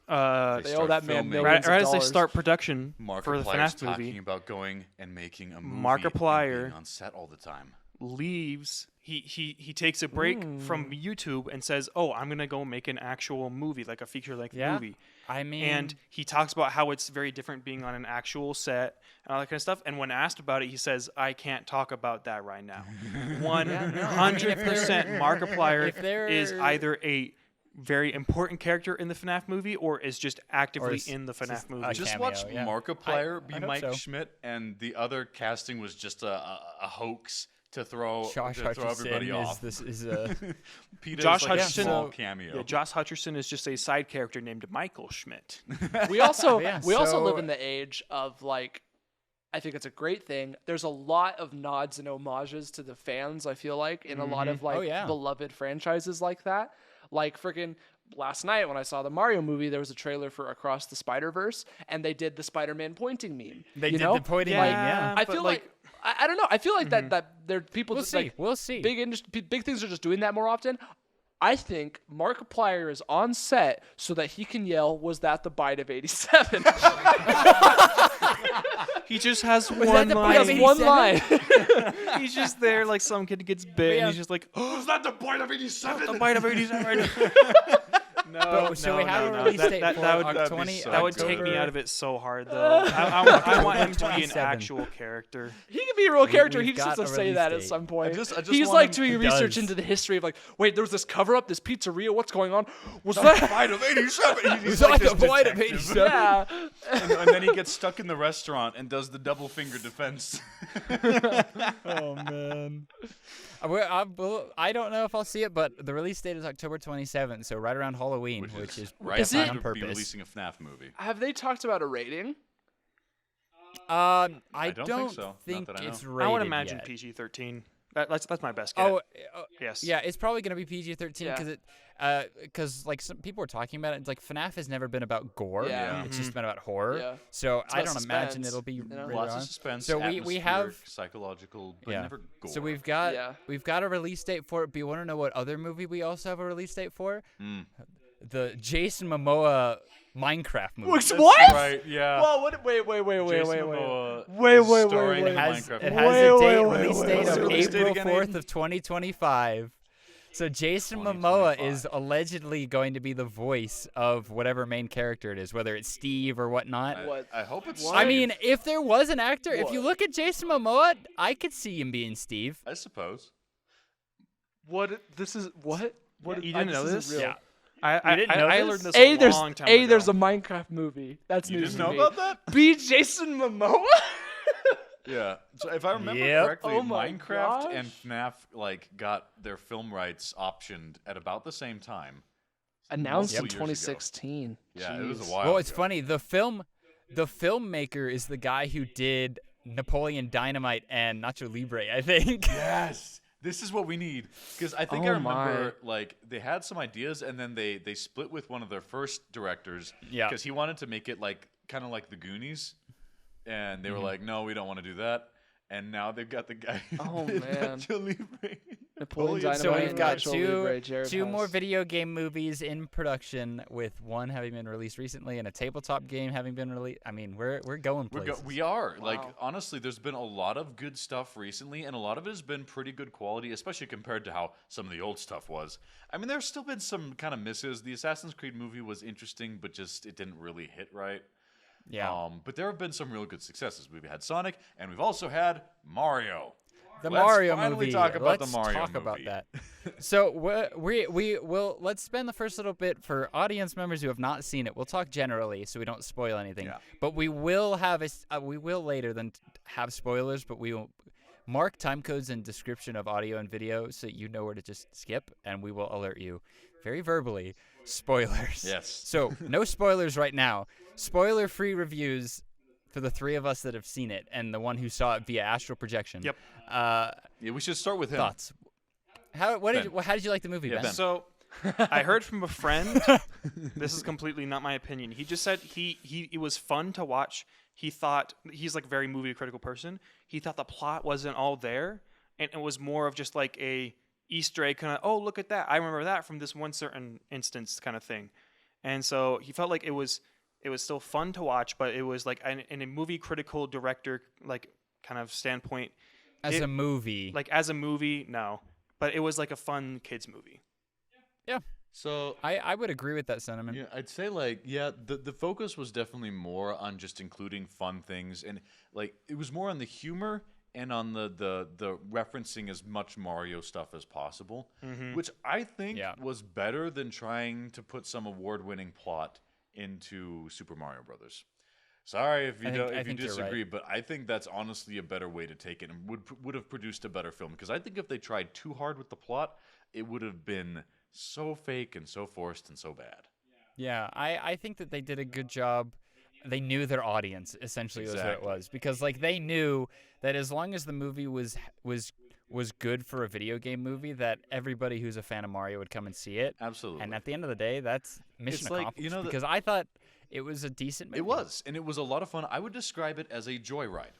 They owe that man millions right, of right as they dollars. start production for the Markiplier's FNAF talking movie, about going and making a movie Markiplier and being on set all the time. leaves. He takes a break from YouTube and says, "Oh, I'm gonna go make an actual movie, like a feature-length movie." I mean, And he talks about how it's very different being on an actual set and all that kind of stuff. And when asked about it, he says, "I can't talk about that right now." 100% Markiplier is either a very important character in the FNAF movie or is just actively is in the FNAF just movie. a Just cameo, watch yeah. Markiplier be I hope Mike so. Schmidt, and the other casting was just a hoax to throw Josh everybody Hutcherson off. is a Peter's Josh like Hutcherson- a small cameo. Yeah, Josh Hutcherson is just a side character named Michael Schmidt. We also Yeah, we also so- live in the age of like, I think it's a great thing. There's a lot of nods and homages to the fans, I feel like, in a lot of like yeah. beloved franchises like that. Like freaking last night when I saw the Mario movie, there was a trailer for Across the Spider-Verse, and they did the Spider-Man pointing meme. They you did know? the pointing Yeah. meme, yeah. I but, feel like- like I don't know. I feel like that there are people We'll just see. like We'll see. big things are just doing that more often. I think Markiplier is on set so that he can yell, "Was that the bite of '87?" He just has that one the He has line. one line. He's just there like some kid gets bit, and he's just like, "Oh, Was that the point of the 87? bite of 87." But, so we have a release date for that would, October that'd be so that would take me October- out of it so hard, though. I want him to be an 27. actual character. He can be a real character. we've He just got has to a say release that at date. some point. I just He's want like him- doing He research does. into the history of like, wait, there was this cover up, this pizzeria. What's going on? Was that? Bite of 87. He's that like the this point of detective. 87? Yeah. and then he gets stuck in the restaurant and does the double finger defense. Oh man. I don't know if I'll see it, but the release date is October 27th, so right around Halloween, which is right Is time it- to on be purpose. releasing a FNAF movie. Have they talked about a rating? I don't think don't so. Not think that I it's know. rated I would imagine yet. PG-13. That's my best guess. Oh, yes. yeah, it's probably gonna be PG-13 Yeah. because like some people were talking about it. It's like FNAF has never been about gore. Yeah. It's just been about horror. Yeah. So It's I about don't imagine suspense, it'll be you know? rated Lots R. of suspense. So we have atmospheric, psychological, but Yeah. never gore. so we've Yeah. got a release date for it. But you want to know what other movie we also have a release date for? Mm. The Jason Momoa Minecraft movie. What? That's What? Right? Yeah. Whoa! What? Wait! Jason Momoa Wait, is wait, starring wait, in It a has, Minecraft it movie. has a date, wait, release wait, date wait. of Release date April again, 4th Aidan? of 2025. So Jason Momoa 2025. is allegedly going to be the voice of whatever main character it is, whether it's Steve or whatnot. What? I hope it's. What? I Steve. mean, if there was an actor, if you What? look at Jason Momoa, I could see him being Steve. I suppose. What? This is what? What? you didn't know isn't this? real. Yeah. I didn't know I this? learned this A a there's long time A ago. there's a Minecraft movie. That's You news didn't to know me. about that? B Jason Momoa. Yeah. So if I remember Yep. correctly, Oh my Minecraft and gosh. FNAF like got their film rights optioned at about the same time. Announced in Multiple years ago. 2016. Yeah, it was a Jeez. while. Well, it's ago. funny. The filmmaker is the guy who did Napoleon Dynamite and Nacho Libre, I think. Yes. This is what we need because I think I Oh remember like they had some ideas and then they split with one of their first directors. Yeah. Because he wanted to make it like kind of like the Goonies, and they Mm-hmm. were like, no, we don't want to do that. And now they've got the guy. who Oh, did man. Nacho Libre. Napoleon Napoleon So Dynamite we've and got Nacho two Libre, Jared more House. video game movies in production, with one having been released recently and a tabletop game having been released. I mean, we're going places. We are. Like, Wow. honestly, there's been a lot of good stuff recently, and a lot of it has been pretty good quality, especially compared to how some of the old stuff was. I mean, there's still been some kind of misses. The Assassin's Creed movie was interesting, but just it didn't really hit right. Yeah. But there have been some real good successes. We've had Sonic, and we've also had Mario. The Let's Mario finally movie. talk about the Let's Mario talk about movie. that. So we will let's spend the first little bit for audience members who have not seen it. We'll talk generally so we don't spoil anything. Yeah. But we will have we will later then have spoilers, but we will mark time codes and description of audio and video so you know where to just skip, and we will alert you very verbally. Spoilers. Yes. So no spoilers right now. Spoiler-free reviews for the three of us that have seen it and the one who saw it via astral projection. Yep. Yeah, we should start with him. Thoughts? How did you like the movie, Yeah, Ben? Ben. So, I heard from a friend. This is completely not my opinion. He just said it was fun to watch. He thought he's like a very movie critical person. He thought the plot wasn't all there, and it was more of just like a Easter egg kind of. Oh, look at that! I remember that from this one certain instance kind of thing. And so he felt like it was still fun to watch, but it was like in a movie critical director like kind of standpoint. As a movie. Like as a movie, no, but it was like a fun kids movie. Yeah. So I would agree with that sentiment. yeah, I'd say like the focus was definitely more on just including fun things, and like it was more on the humor and on the referencing as much Mario stuff as possible, which I think Yeah. was better than trying to put some award-winning plot into Super Mario Brothers. Sorry if you I if you think you're right. disagree, but I think that's honestly a better way to take it and would have produced a better film, because I think if they tried too hard with the plot, it would have been so fake and so forced and so bad. Yeah, I think that they did a good job. They knew their audience, essentially, was what it Exactly. was. Because like they knew that as long as the movie was good for a video game movie, that everybody who's a fan of Mario would come and see it. Absolutely. And at the end of the day, that's mission It's like, accomplished. you know, because I thought it was a decent movie. It was, and it was a lot of fun. I would describe it as a joyride.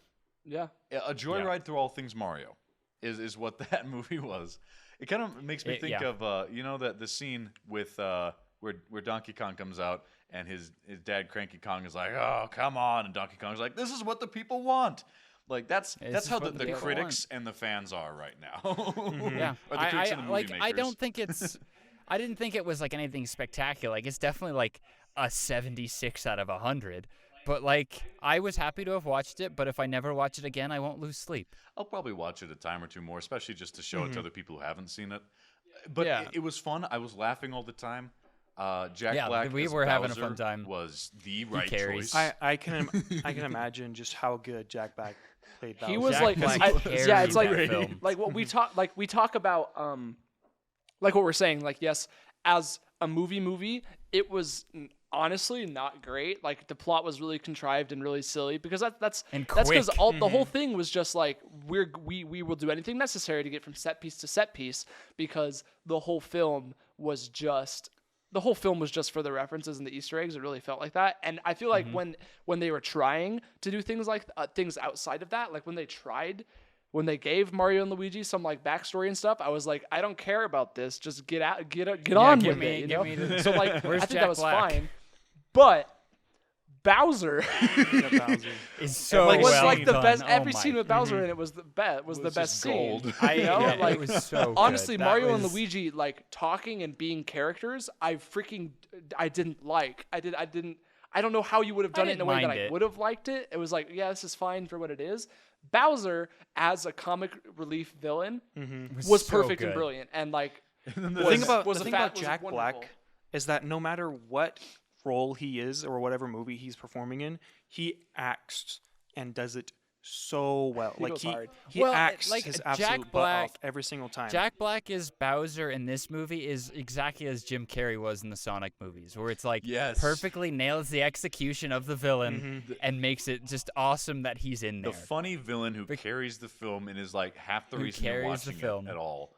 Yeah. A joyride through all things Mario is what that movie was. It kind of makes me think yeah. of you know, that the scene with where Donkey Kong comes out and his dad Cranky Kong is like, "Oh, come on," and Donkey Kong's like, "This is what the people want." Like that's This is how what the the people critics and the fans are right now. Yeah, Or the critics and the movie like I makers. don't think it's. I didn't think it was like anything spectacular. Like it's definitely like a 76 out of 100. But like I was happy to have watched it. But if I never watch it again, I won't lose sleep. I'll probably watch it a time or two more, especially just to show it to other people who haven't seen it. But Yeah. it was fun. I was laughing all the time. Jack Yeah, Black we as were having a Bowser fun time. was the right carries. choice. I can imagine just how good Jack Black played He Bowser. was Jack like, Black yeah, it's like carried that film. like what we talk about, like what we're saying, like yes, as a movie, it was honestly not great. Like the plot was really contrived and really silly because that's And because quick. the whole thing was just like we will do anything necessary to get from set piece to set piece because the whole film was just for the references and the Easter eggs. It really felt like that. And I feel like when they were trying to do things like things outside of that, like when they gave Mario and Luigi some like backstory and stuff, I was like, I don't care about this. Just get on give with me- it. You give know? me the- So like, Where's I think Jack that was Black? fine. But Bowser Yeah, Bowser. It's so Like, was well like the done. best. Oh Every my- scene with Bowser in it was the best. Was It the was best just scene. gold. You know, yeah, like it was so good. honestly, That Mario and was- Luigi like talking and being characters. I didn't like. I don't know how you would have done it in a didn't way that mind I it. would have liked it. It was like, yeah, this is fine for what it is. Bowser as a comic relief villain was so perfect and good. brilliant, and like The thing about was Jack wonderful. Black is that no matter what role he is or whatever movie he's performing in, he acts and does it so well. He Like goes hard. he Well, acts like, his Jack absolute butt Black- off every single time. Jack Black as Bowser in this movie is exactly as Jim Carrey was in the Sonic movies, where it's like Yes. perfectly nails the execution of the villain and makes it just awesome that he's in there. The funny villain who carries the film and is like half the Who reason you're carries the watching film. it at all.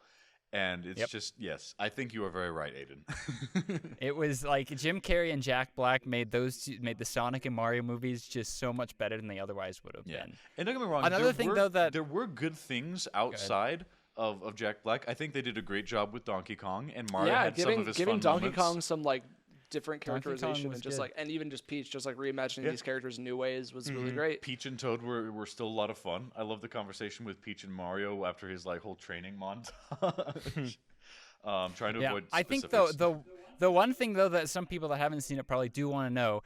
And it's Yep. just, yes, I think you are very right, Aidan. It was like Jim Carrey and Jack Black made the Sonic and Mario movies just so much better than they otherwise would have been. And don't get me wrong. Another there thing, were, though, that- there were good things outside of Jack Black. I think they did a great job with Donkey Kong, and Mario yeah, had some of his giving fun Donkey moments. Kong some like different Donkey Kong characterization was and just good. like and even just Peach, just like reimagining these characters in new ways was really great. Peach and Toad were still a lot of fun. I love the conversation with Peach and Mario after his like whole training montage. Trying to Yeah, avoid I think specifics. the one thing though that some people that haven't seen it probably do want to know.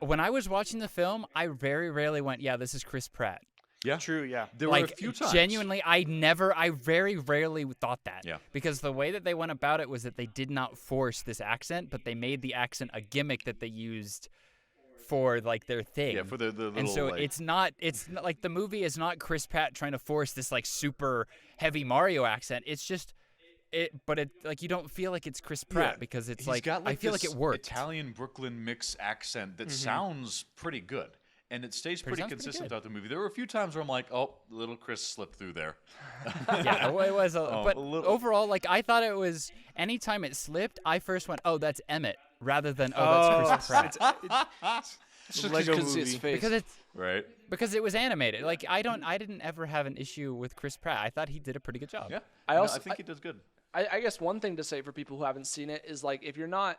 When I was watching the film, I very rarely went, "Yeah, this is Chris Pratt." Yeah, True, yeah. There Like were a few times. genuinely, I very rarely thought that. Yeah. Because the way that they went about it was that they did not force this accent, but they made the accent a gimmick that they used for like their thing. Yeah, for the little. And so like, it's not like the movie is not Chris Pratt trying to force this like super heavy Mario accent. It's just but it like you don't feel like it's Chris Pratt because it's he's like got, I feel like this it worked. Italian Brooklyn mix accent that sounds pretty good. And it stays pretty sounds pretty consistent good. throughout the movie. There were a few times where I'm like, oh, little Chris slipped through there. Yeah, it was. But a little. overall, like I thought it was. Anytime it slipped, I first went, "Oh, that's Emmett," rather than, "Oh, that's Chris Pratt," It's just Lego you could see his movie. face. Right? because it was animated. Like I didn't ever have an issue with Chris Pratt. I thought he did a pretty good job. Yeah. I No, also- I think he does good. I guess one thing to say for people who haven't seen it is like if you're not,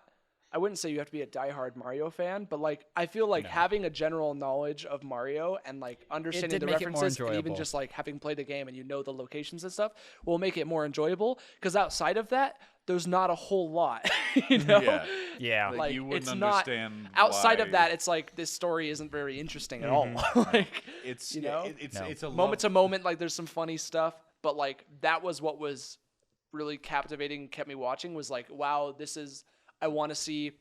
I wouldn't say you have to be a diehard Mario fan, but like I feel like having a general knowledge of Mario and like understanding did the make it more references and even enjoyable. just like having played the game and you know the locations and stuff will make it more enjoyable. Because outside of that, there's not a whole lot, you know. Yeah. Yeah. Like, Like you wouldn't it's not understand outside why- of that. It's like this story isn't very interesting at all. like It's you know? it's a moment to moment, like there's some funny stuff, but like that was what was really captivating and kept me watching was like, wow, I want to see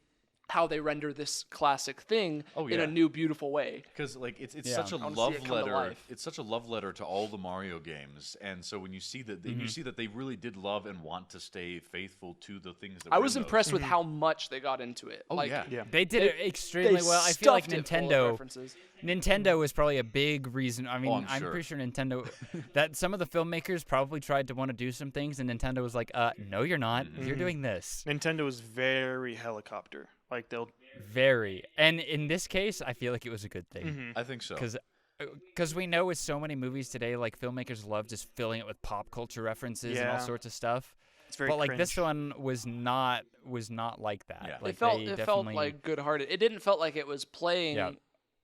how they render this classic thing Oh, in yeah. a new beautiful way. Because like it's Yeah. such a I wanna see love it come to letter. life. It's such a love letter to all the Mario games, and so when you see that, you see that they really did love and want to stay faithful to the things that I were was in those. impressed with how much they got into it. Oh like, yeah. Yeah. They did it they extremely well. I feel like stuffed it full of Nintendo. references. Nintendo was probably a big reason. I mean, I'm I'm sure. pretty sure Nintendo that some of the filmmakers probably tried to want to do some things, and Nintendo was like, "No, you're not. You're doing this." Nintendo is very helicopter. Like they'll Very. And in this case, I feel like it was a good thing I think so. because we know with so many movies today, like filmmakers love just filling it with pop culture references and all Yeah. sorts of stuff. it's very But like this cringe. one was not like that. Yeah. Like, it felt they it felt definitely- like good hearted. It didn't felt like it was playing Yeah.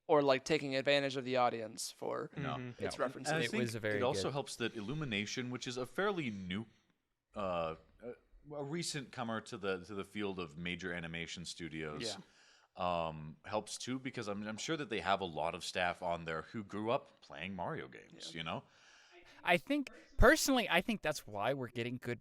or like taking advantage of the audience for No. its Yeah. references. And I It think was a very it also good- helps that Illumination, which is a fairly new, a recent comer to the field of major animation studios, helps too because I'm sure that they have a lot of staff on there who grew up playing Mario games. You know, I think personally, I think that's why we're getting good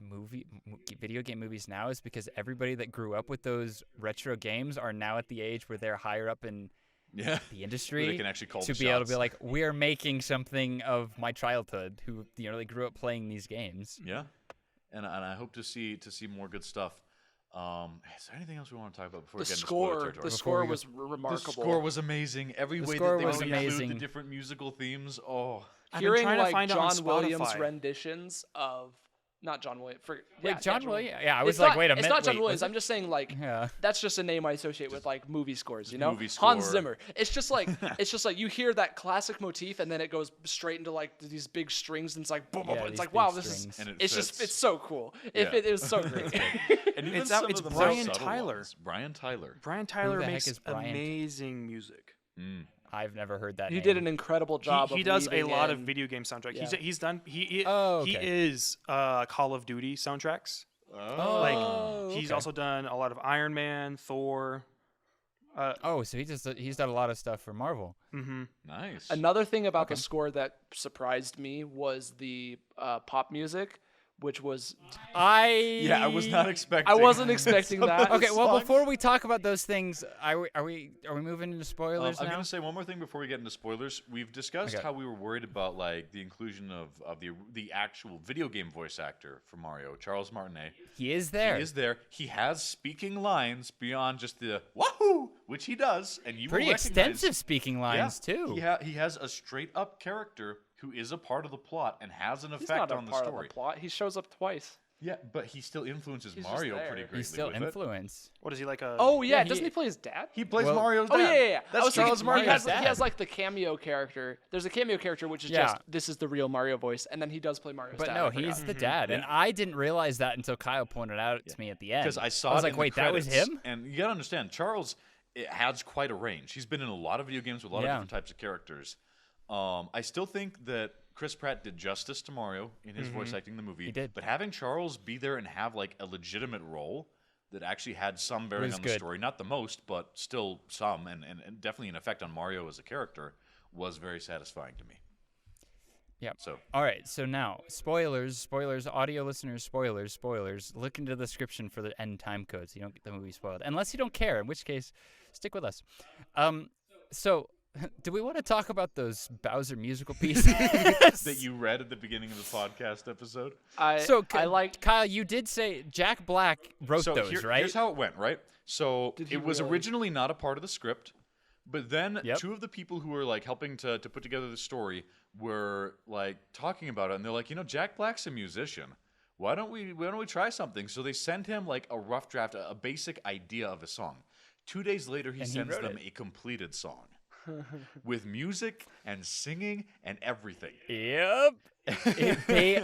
video game movies now is because everybody that grew up with those retro games are now at the age where they're higher up in Yeah. the industry Where they can actually call to the be able to be shots. like, we're making something of my childhood, who they grew up playing these games. Yeah, and I hope to see more good stuff. Is there anything else we want to talk about before we get into spoiler territory? The score was remarkable. The score was amazing. Every way score that they was would include amazing. the different musical themes. Oh, I've been Hearing trying to like find it on John Williams Spotify. renditions of not John Williams. Wait, John Williams? Yeah, I It's was like, not- wait a minute. It's not John wait, Williams. was I'm just saying like Yeah. that's just a name I associate with like movie scores. You know, movie Hans score. Zimmer. It's just like you hear that classic motif and then it goes straight into like these big strings and it's like boom, boom, Yeah, boom. these It's like big wow, this strings. is. And it It's just fits. it's so cool. If Yeah. it was so great. and even It's some out- it's of the Brian more subtle Tyler. ones. Brian Tyler. Brian Tyler the heck makes is Brian? amazing music. I've never heard that He name. did an incredible job. He of does a weaving lot of in- video game soundtrack. Yeah. He's done. He Oh, he okay. is Call of Duty soundtracks. Oh, Like he's okay. also done a lot of Iron Man, Thor. Oh, so he's done a lot of stuff for Marvel. Nice. Another thing about the score that surprised me was the pop music, which was Yeah, I was not expecting. I wasn't expecting that. Okay, well, songs. before we talk about those things, are we moving into spoilers I'm now? going to say one more thing before we get into spoilers. We've discussed Okay. how we were worried about like the inclusion of the actual video game voice actor for Mario, Charles Martinet. He is there. He is there. He has speaking lines beyond just the wahoo, which he does, and you Pretty will recognize. extensive speaking lines Yeah, too. He has a straight up character who is a part of the plot and has an He's effect not a on the part story. of the plot. He shows up twice. Yeah, but he still influences He's just Mario there. pretty greatly. He's still with it. influence. What is he like a? Oh yeah, Yeah, doesn't he- he play his dad? He plays Well- Mario's Oh dad. yeah. That's I was Charles thinking, Martinet's he has dad. like the cameo character. There's a cameo character which is Yeah. just this is the real Mario voice, and then he does play Mario's But dad. no, I forgot. he's the dad, and I didn't realize that until Kyle pointed out to me at the end. Because I saw I was it like, in the wait, that was credits, him? And you gotta understand, Charles has quite a range. He's been in a lot of video games with a lot of Yeah. different types of characters. I still think that Chris Pratt did justice to Mario in his voice acting in the movie. He did. But having Charles be there and have like a legitimate role that actually had some bearing was on the good. story, not the most, but still some, and definitely an effect on Mario as a character, was very satisfying to me. Yeah. So All right, so now spoilers, audio listeners, spoilers. Look into the description for the end time code so you don't get the movie spoiled, unless you don't care, in which case, stick with us. So, do we want to talk about those Bowser musical pieces that you read at the beginning of the podcast episode. I like. Kyle. You did say Jack Black wrote So those, right? here's how it went, right? So Did he it was really? originally not a part of the script, but then Yep. two of the people who were like helping to put together the story were like talking about it, and they're like, Jack Black's a musician. Why don't we try something? So they sent him like a rough draft, a basic idea of a song. 2 days later, he And he sends wrote them it. a completed song with music and singing and everything. Yep.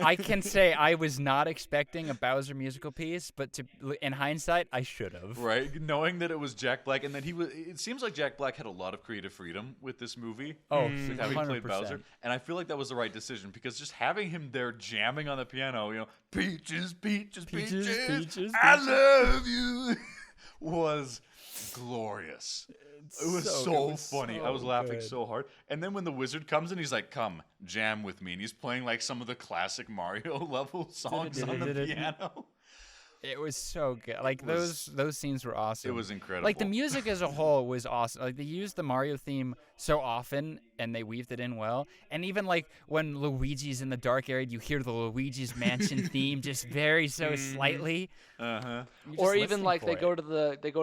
I can say I was not expecting a Bowser musical piece, but in hindsight, I should have. Right, knowing that it was Jack Black, and that it seems like Jack Black had a lot of creative freedom with this movie. Oh, With having played 100%. Bowser, and I feel like that was the right decision because just having him there jamming on the piano, peaches, peaches, peaches, peaches, I peaches. love you, was glorious. It was so so, good. It was funny. I so was laughing good. so hard. And then when the wizard comes and he's like, "Come, jam with me," and he's playing like some of the classic Mario level songs on the piano. It was so good. Like those scenes were awesome. It was incredible. Like the music as a whole was awesome. Like they used the Mario theme so often and they weaved it in well. And even like when Luigi's in the dark area, you hear the Luigi's Mansion theme just very so slightly. Uh-huh. Or even like they go to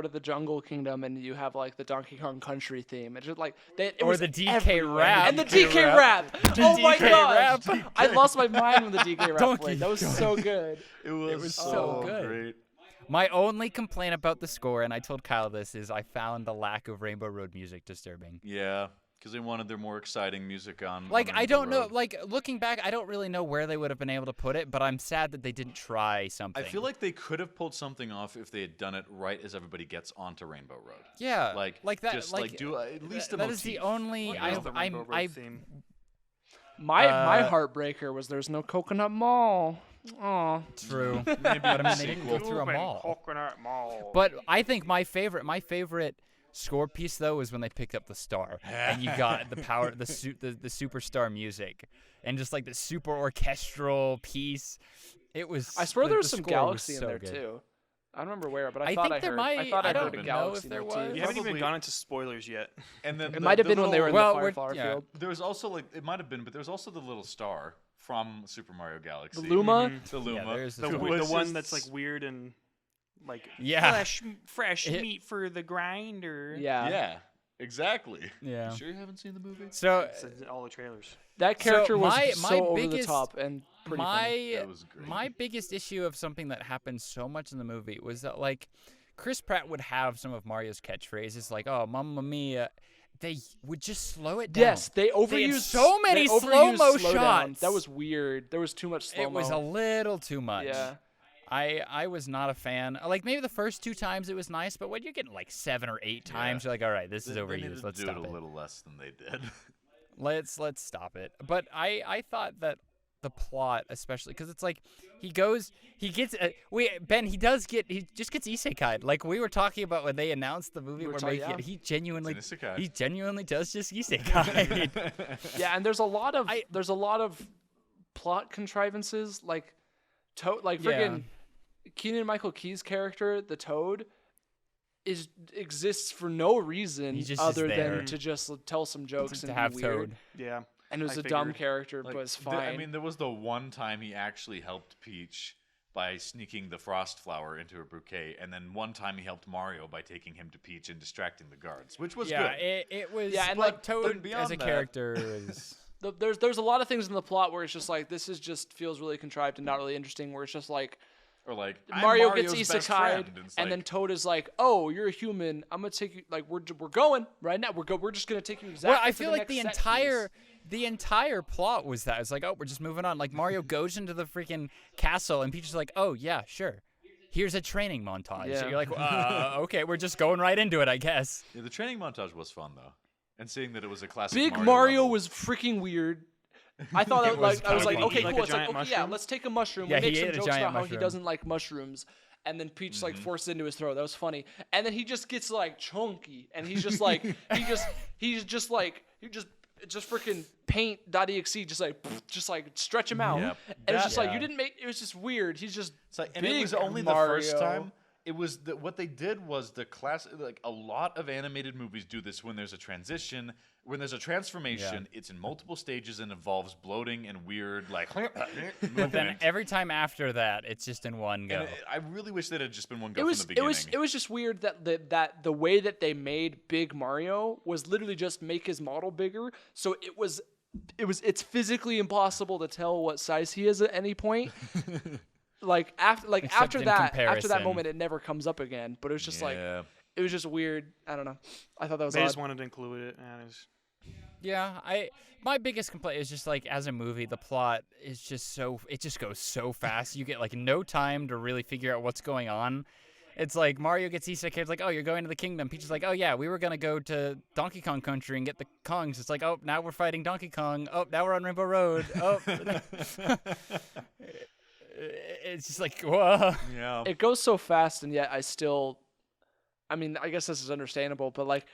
the Jungle Kingdom and you have like the Donkey Kong Country theme. It's just like it Or was the DK everywhere. rap. And the DK rap. Oh my DK god! rap. I lost my mind when the DK rap Donkey played. That was so good. It was so good. great. My only complaint about the score, and I told Kyle this, is I found the lack of Rainbow Road music disturbing. Yeah, because they wanted their more exciting music on. Like, on I Rainbow don't know. Road. Like, looking back, I don't really know where they would have been able to put it, but I'm sad that they didn't try something. I feel like they could have pulled something off if they had done it right as everybody gets onto Rainbow Road. Yeah. Like that. just like, do at least a that is the motif. only. What is the Rainbow Road theme? My heartbreaker was there's no Coconut Mall. Aw. True. Maybe But I a mean, they didn't go sequel. through a mall. Coconut Mall. But I think my favorite score piece though was when they picked up the star and you got the power, the superstar music, and just like the super orchestral piece. It was. I swear the there's some score was Galaxy in so there good. too. I don't remember where, but I I think there heard. might. I thought I don't heard a know galaxy if there note, too. was. You haven't even Probably- gone into spoilers yet. And then It might have been when they were in Well, the we're- flower yeah. field. There was also like it might have been, but there was also the little star from Super Mario Galaxy. The Luma. The Luma. there's The, the the was one just- that's like weird and like Yeah. fresh It- meat for the grinder. Yeah. Yeah, exactly. Yeah. You sure you haven't seen the movie? So It's in all the trailers. That character was my so over the biggest- top and pretty funny. That was great. my biggest issue of something that happened so much in the movie was that like Chris Pratt would have some of Mario's catchphrases like "Oh, Mamma Mia," they would just slow it down. Yes, they overused so many they overused slow-mo slowdown. shots. That was weird. There was too much slow mo. It was a little too much. Yeah. I was not a fan. Like maybe the first 2 times it was nice, but when you're getting like 7 or 8 times, you're like, all right, this is They needed overused. to Let's do stop it it. a little less than they did. Let's stop it. But I thought that the plot, especially because it's like he just gets isekai'd. Like we were talking about when they announced the movie we're making it, he genuinely It's an isekai. he genuinely does just isekai. Yeah, and there's a lot of plot contrivances like friggin' Keegan-Michael Key's character, the Toad, exists for no reason He just other is there. than to just tell some jokes to and have be weird. Toad. Yeah. And it was I a dumb figured. character, Like, but it's I fine. mean, there was the one time he actually helped Peach by sneaking the frost flower into a bouquet, and then one time he helped Mario by taking him to Peach and distracting the guards, which was Yeah, good. it was. Yeah, and, like like, Toad as beyond a that- character is. There's a lot of things in the plot where it's just like this is just feels really contrived and not really interesting. Where it's just like Or like I'm Mario gets Mario's best isekai'd, friend, it's and like, then Toad is like, "Oh, you're a human. I'm gonna take you. Like we're going right now. We're just gonna take you exactly." Well, I to feel the like next the set piece." entire plot was that. It's like, oh, we're just moving on. Like Mario goes into the freaking castle, and Peach is like, oh yeah, sure. Here's a training montage. Yeah. So you're like, okay, we're just going right into it, I guess. yeah, the training montage was fun though, and seeing that it was a classic. Big Mario Mario level. was freaking weird. I thought It was I was like, kinda okay, like cool. a It's like, giant okay, yeah, mushroom? let's take a mushroom. Yeah, we make he some ate a jokes giant about how he mushroom. doesn't like mushrooms, and then Peach like forced it into his throat. That was funny. And then he just gets like chunky, and he's just like just freaking paint.exe just like stretch him out. Yep. And it's just like Yeah. you didn't make it was just weird. He's just It's like, and big it was only Mario. the first time. It was what they did was the class. Like a lot of animated movies do this when there's a transition, when there's a transformation. It's in multiple stages and involves bloating and weird like. But then every time after that, it's just in one go. And I really wish that had just been one go It was from the beginning. it was just weird that the way that they made Big Mario was literally just make his model bigger. So it's physically impossible to tell what size he is at any point. After Except in that comparison. moment it never comes up again. But it was just like it was just weird. I don't know. I thought that was They odd. just wanted to include it. And it's, Yeah, my biggest complaint is just like as a movie, the plot is just it just goes so fast. You get like no time to really figure out what's going on. It's like Mario gets isekai. It's like, oh, you're going to the kingdom. Peach is like, oh yeah, we were gonna go to Donkey Kong Country and get the Kongs. It's like, oh, now we're fighting Donkey Kong. Oh, now we're on Rainbow Road. Oh, it's just like, whoa. Yeah. It goes so fast, and yet I mean, I guess this is understandable, but like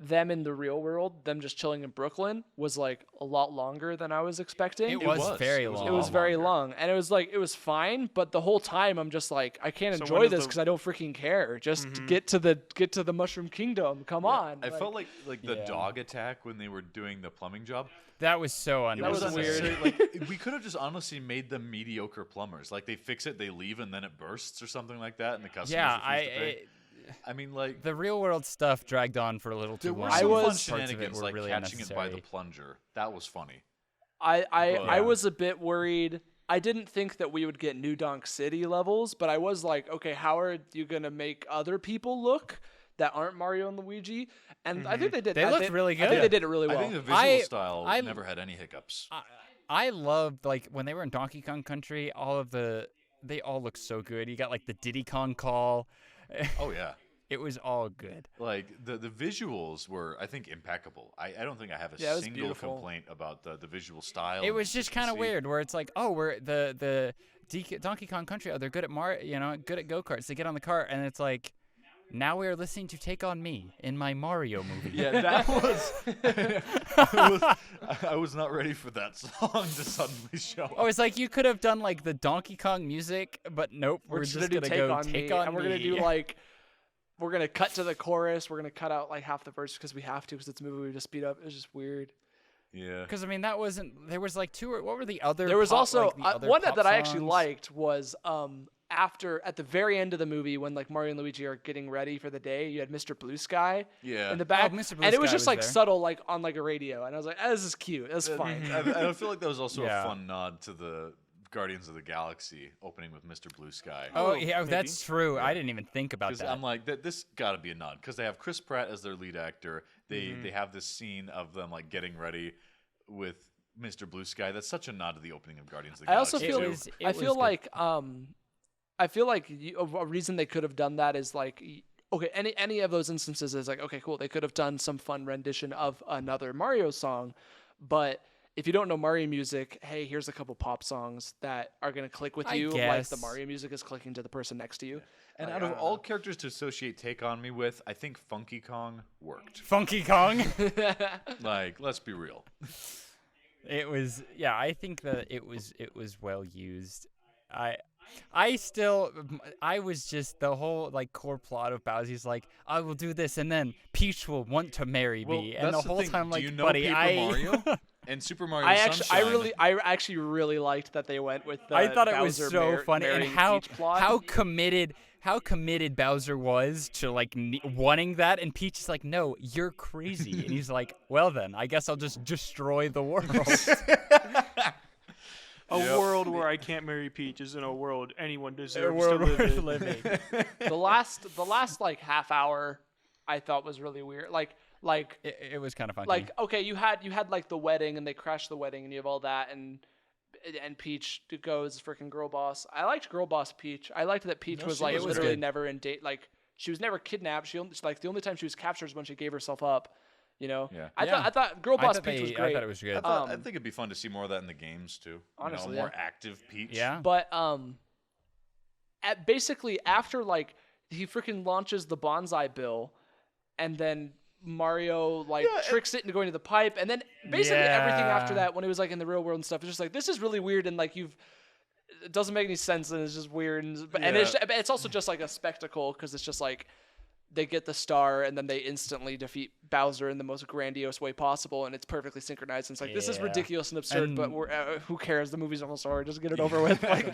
them in the real world, them just chilling in Brooklyn was like a lot longer than I was expecting. It was very It was long. It was lot very longer. long, and it was fine, but the whole time I'm just like, I can't So enjoy when is this the- because I don't freaking care. Just get to the Mushroom Kingdom. Come on. I felt like the Yeah. dog attack when they were doing the plumbing job. That was so It was unnecessary. weird. unnecessary. Like we could have just honestly made them mediocre plumbers. Like they fix it, they leave, and then it bursts or something like that, and the customers Yeah, refuse to pay. I mean, like the real world stuff dragged on for a little too there were long. some fun Parts of it shenanigans, were like really catching it by the unnecessary. plunger. That was funny. I Yeah. was a bit worried. I didn't think that we would get New Donk City levels, but I was like, okay, how are you gonna make other people look that aren't Mario and Luigi? And I think they did. They I looked think- really I think good. they did it really well. I think the visual I- style I- never had any hiccups. I loved like when they were in Donkey Kong Country. They all looked so good. You got like the Diddy Kong call. Oh yeah. It was all good. Like the visuals were, I think, impeccable. I don't think I have a Yeah, it was single beautiful. complaint about the visual style. It and was just kind of efficiency. weird, where it's like, oh, we're the Donkey Kong Country. Oh, they're good at good at go karts. They get on the cart, and it's like, Now we are listening to Take On Me in my Mario movie. Yeah, that I was not ready for that song to suddenly show up. Oh, it's like you could have done like the Donkey Kong music, but nope, we're just just gonna gonna take go on Take me, On and we're Me. gonna do like, we're gonna cut to the chorus. We're gonna cut out like half the verse because we have to, because it's a movie we just speed up. It's just weird. Yeah. Because I mean, that wasn't. There was like two. Or what were the other? There was pop, also like, the other one pop that I actually songs? liked was after at the very end of the movie when like Mario and Luigi are getting ready for the day, you had Mr. Blue Sky Yeah. in the back, Mr. Blue and it was Sky just was like there. subtle, like on like a radio, and I was like, this is cute, that's fine. I feel like that was also Yeah. a fun nod to the Guardians of the Galaxy opening with Mr. Blue Sky. Oh Oh, yeah, maybe. that's true. I didn't even think about Because that. I'm like, this got to be a nod. Because they have Chris Pratt as their lead actor. They have this scene of them like getting ready with Mr. Blue Sky. That's such a nod to the opening of Guardians of the I also Galaxy. feel It was- it I was feel good. like I feel like a reason they could have done that is like, okay, any of those instances is like, okay, cool, they could have done some fun rendition of another Mario song, but if you don't know Mario music, hey, here's a couple pop songs that are gonna click with I you, like the guess. Mario music is clicking to the person next to you. And out of all characters to associate Take On Me with, I think Funky Kong worked. Funky Kong. Like, let's be real. It was, yeah. I think that it was well used. I was just the whole like core plot of Bowser's like, I will do this, and then Peach will want to marry me, and the that's whole thing. time Do like, you know buddy, Paper Mario and Super Mario I Sunshine? actually really liked that they went with the I thought it was Bowser so funny, and marrying how Peach plot. how committed Bowser was to like wanting that, and Peach is like, no, you're crazy, and he's like, well then, I guess I'll just destroy the world. A world where I can't marry Peach isn't a world anyone deserves world to live worth in. living. the last like half hour I thought was really weird. Like It was kind of funky. like okay, you had like the wedding, and they crashed the wedding, and you have all that, and Peach goes freaking girl boss. I liked girl boss Peach. I liked that Peach was like was literally good. never in date. Like she was never kidnapped. She only, like the only time she was captured is when she gave herself up. You know. Yeah. I thought girl boss Peach was I great. thought it was good. I think it'd be fun to see more of that in the games too. Honestly, more yeah. active Peach. Yeah. But at basically after like he freaking launches the bonsai bill, and then Mario like tricks it into going to the pipe, and then basically everything after Yeah. that when it was like in the real world and stuff, it's just like this is really weird, and like it doesn't make any sense, and it's just weird, and it's also just like a spectacle because it's just like they get the star and then they instantly defeat Bowser in the most grandiose way possible, and it's perfectly synchronized. And it's like this is Yeah. ridiculous and absurd, but And- who cares? The movie's almost over. Just get it over with. Like,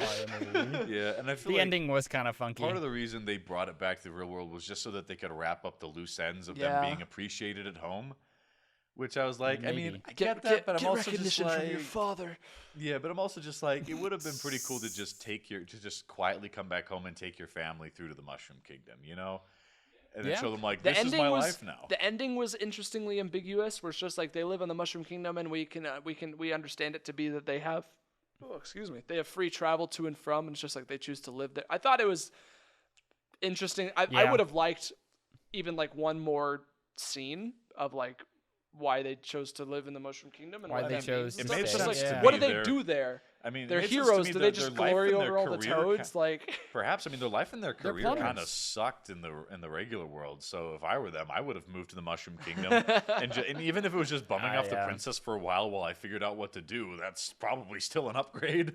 Yeah, and I feel The like ending was kind of funky. part of the reason they brought it back to the real world was just so that they could wrap up the loose ends of Yeah. them being appreciated at home. Which I was like, I mean, Maybe. I get that, but I'm also just recognition like, from your father. yeah, but I'm also just like, it would have been pretty cool to just just quietly come back home and take your family through to the Mushroom Kingdom, you know, and then Yeah. show them like, The this is ending my was life now. the ending was interestingly ambiguous. Where it's just like they live in the Mushroom Kingdom, and we understand it to be that they have, they have free travel to and from, and it's just like they choose to live there. I thought it was interesting. I Yeah. would have liked even like one more scene of like why they chose to live in the Mushroom Kingdom and Why what they that chose means to and It made stuff. It's stay. just like, Yeah. what do to they me do there? I mean, They're it made sense to heroes. me Do that they their just life glory and their over all the career toads? Like, Perhaps. I mean, their life and their They're career kind plumbers. of sucked in the regular world. So if I were them, I would have moved to the Mushroom Kingdom, and even if it was just bumming off the yeah. princess for a while I figured out what to do, that's probably still an upgrade.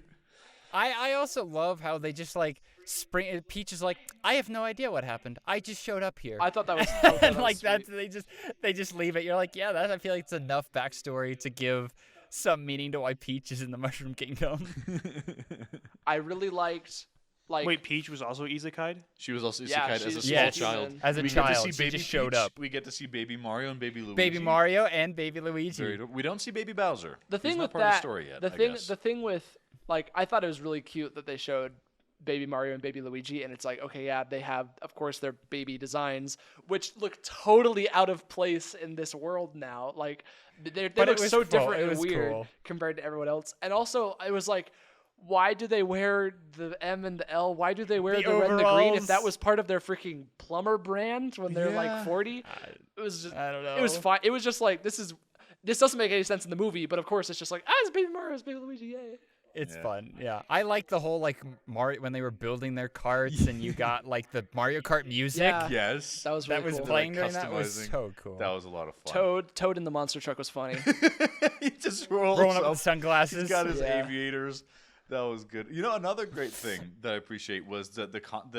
I also love how they just like spring. Peach is like, I have no idea what happened. I just showed up here. I thought that was, I thought that and was like sweet. that's they just leave it. You're like, yeah, I feel like it's enough backstory to give some meaning to why Peach is in the Mushroom Kingdom. I really liked like Wait, Peach was also isekai'd? She was also Yeah, isekai'd as a she's- small yeah, child. As a We get to child, see she baby just showed Peach, up. We get to see baby Mario and baby Luigi. Baby Mario and Baby Luigi. We don't see baby Bowser. the thing He's not with part of the that story yet. the I thing guess. the thing with like I thought it was really cute that they showed baby Mario and baby Luigi, and it's like, okay, yeah, they have of course their baby designs which look totally out of place in this world now. Like they But it look was so cool. different It and was weird cool. compared to everyone else. And also it was like, why do they wear the M and the L? Why do they wear The the red and the green if overalls. that was part of their freaking plumber brand when they're Yeah. like 40? It was just, I don't know. it was fine. It was just like this doesn't make any sense in the movie, but of course it's just like, it's baby Mario, it's baby Luigi, yay. It's Yeah. fun. Yeah. I like the whole like Mario when they were building their carts and you got like the Mario Kart music Yeah. Yes. That was really that was cool. playing Like, during that was customizing. so cool. That was a lot of fun. Toad in the monster truck was funny. He just rolls Rolling up up. with sunglasses. He's got his Yeah. aviators. That was good. You know, another great thing that I appreciate was the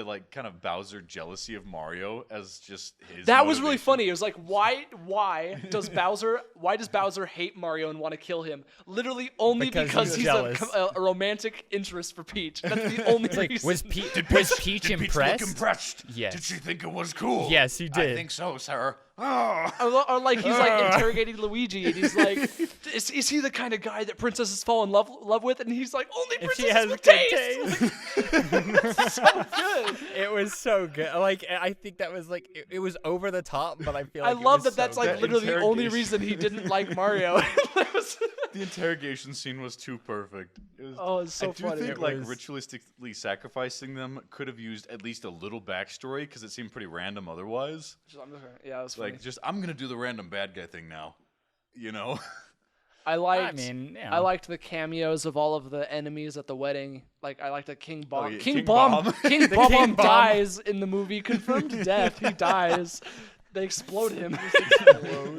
like kind of Bowser jealousy of Mario as just his. That was really motivation. funny. It was like, why does Bowser hate Mario and want to kill him? Literally only Because he's he's jealous. a romantic interest for Peach. That's the only Like, reason. was Peach Did Peach impressed? look impressed? Yes. Did she think it was cool? Yes, he did. I think so, sir. Oh. Or like he's like interrogating Luigi, and he's like, "Is he the kind of guy that princesses fall in love with?" And he's like, "Only If she princesses has with good taste." taste. So good. It was so good. Like I think that was like it was over the top, but I feel like I love it was that. so That's like good. literally the only interrogation. reason he didn't like Mario. That was- The interrogation scene was too perfect. It was, Oh, it's so I do funny. think It like was- ritualistically sacrificing them could have used at least a little backstory because it seemed pretty random otherwise. yeah, it was funny. Like, just I'm gonna do the random bad guy thing now, you know? I liked. mean, I liked the cameos of all of the enemies at the wedding. Like I liked that King Bomb. yeah, King King Bomb. Bomb. King The Bomb King Bomb. dies in the movie. Confirmed death. He dies. They explode him.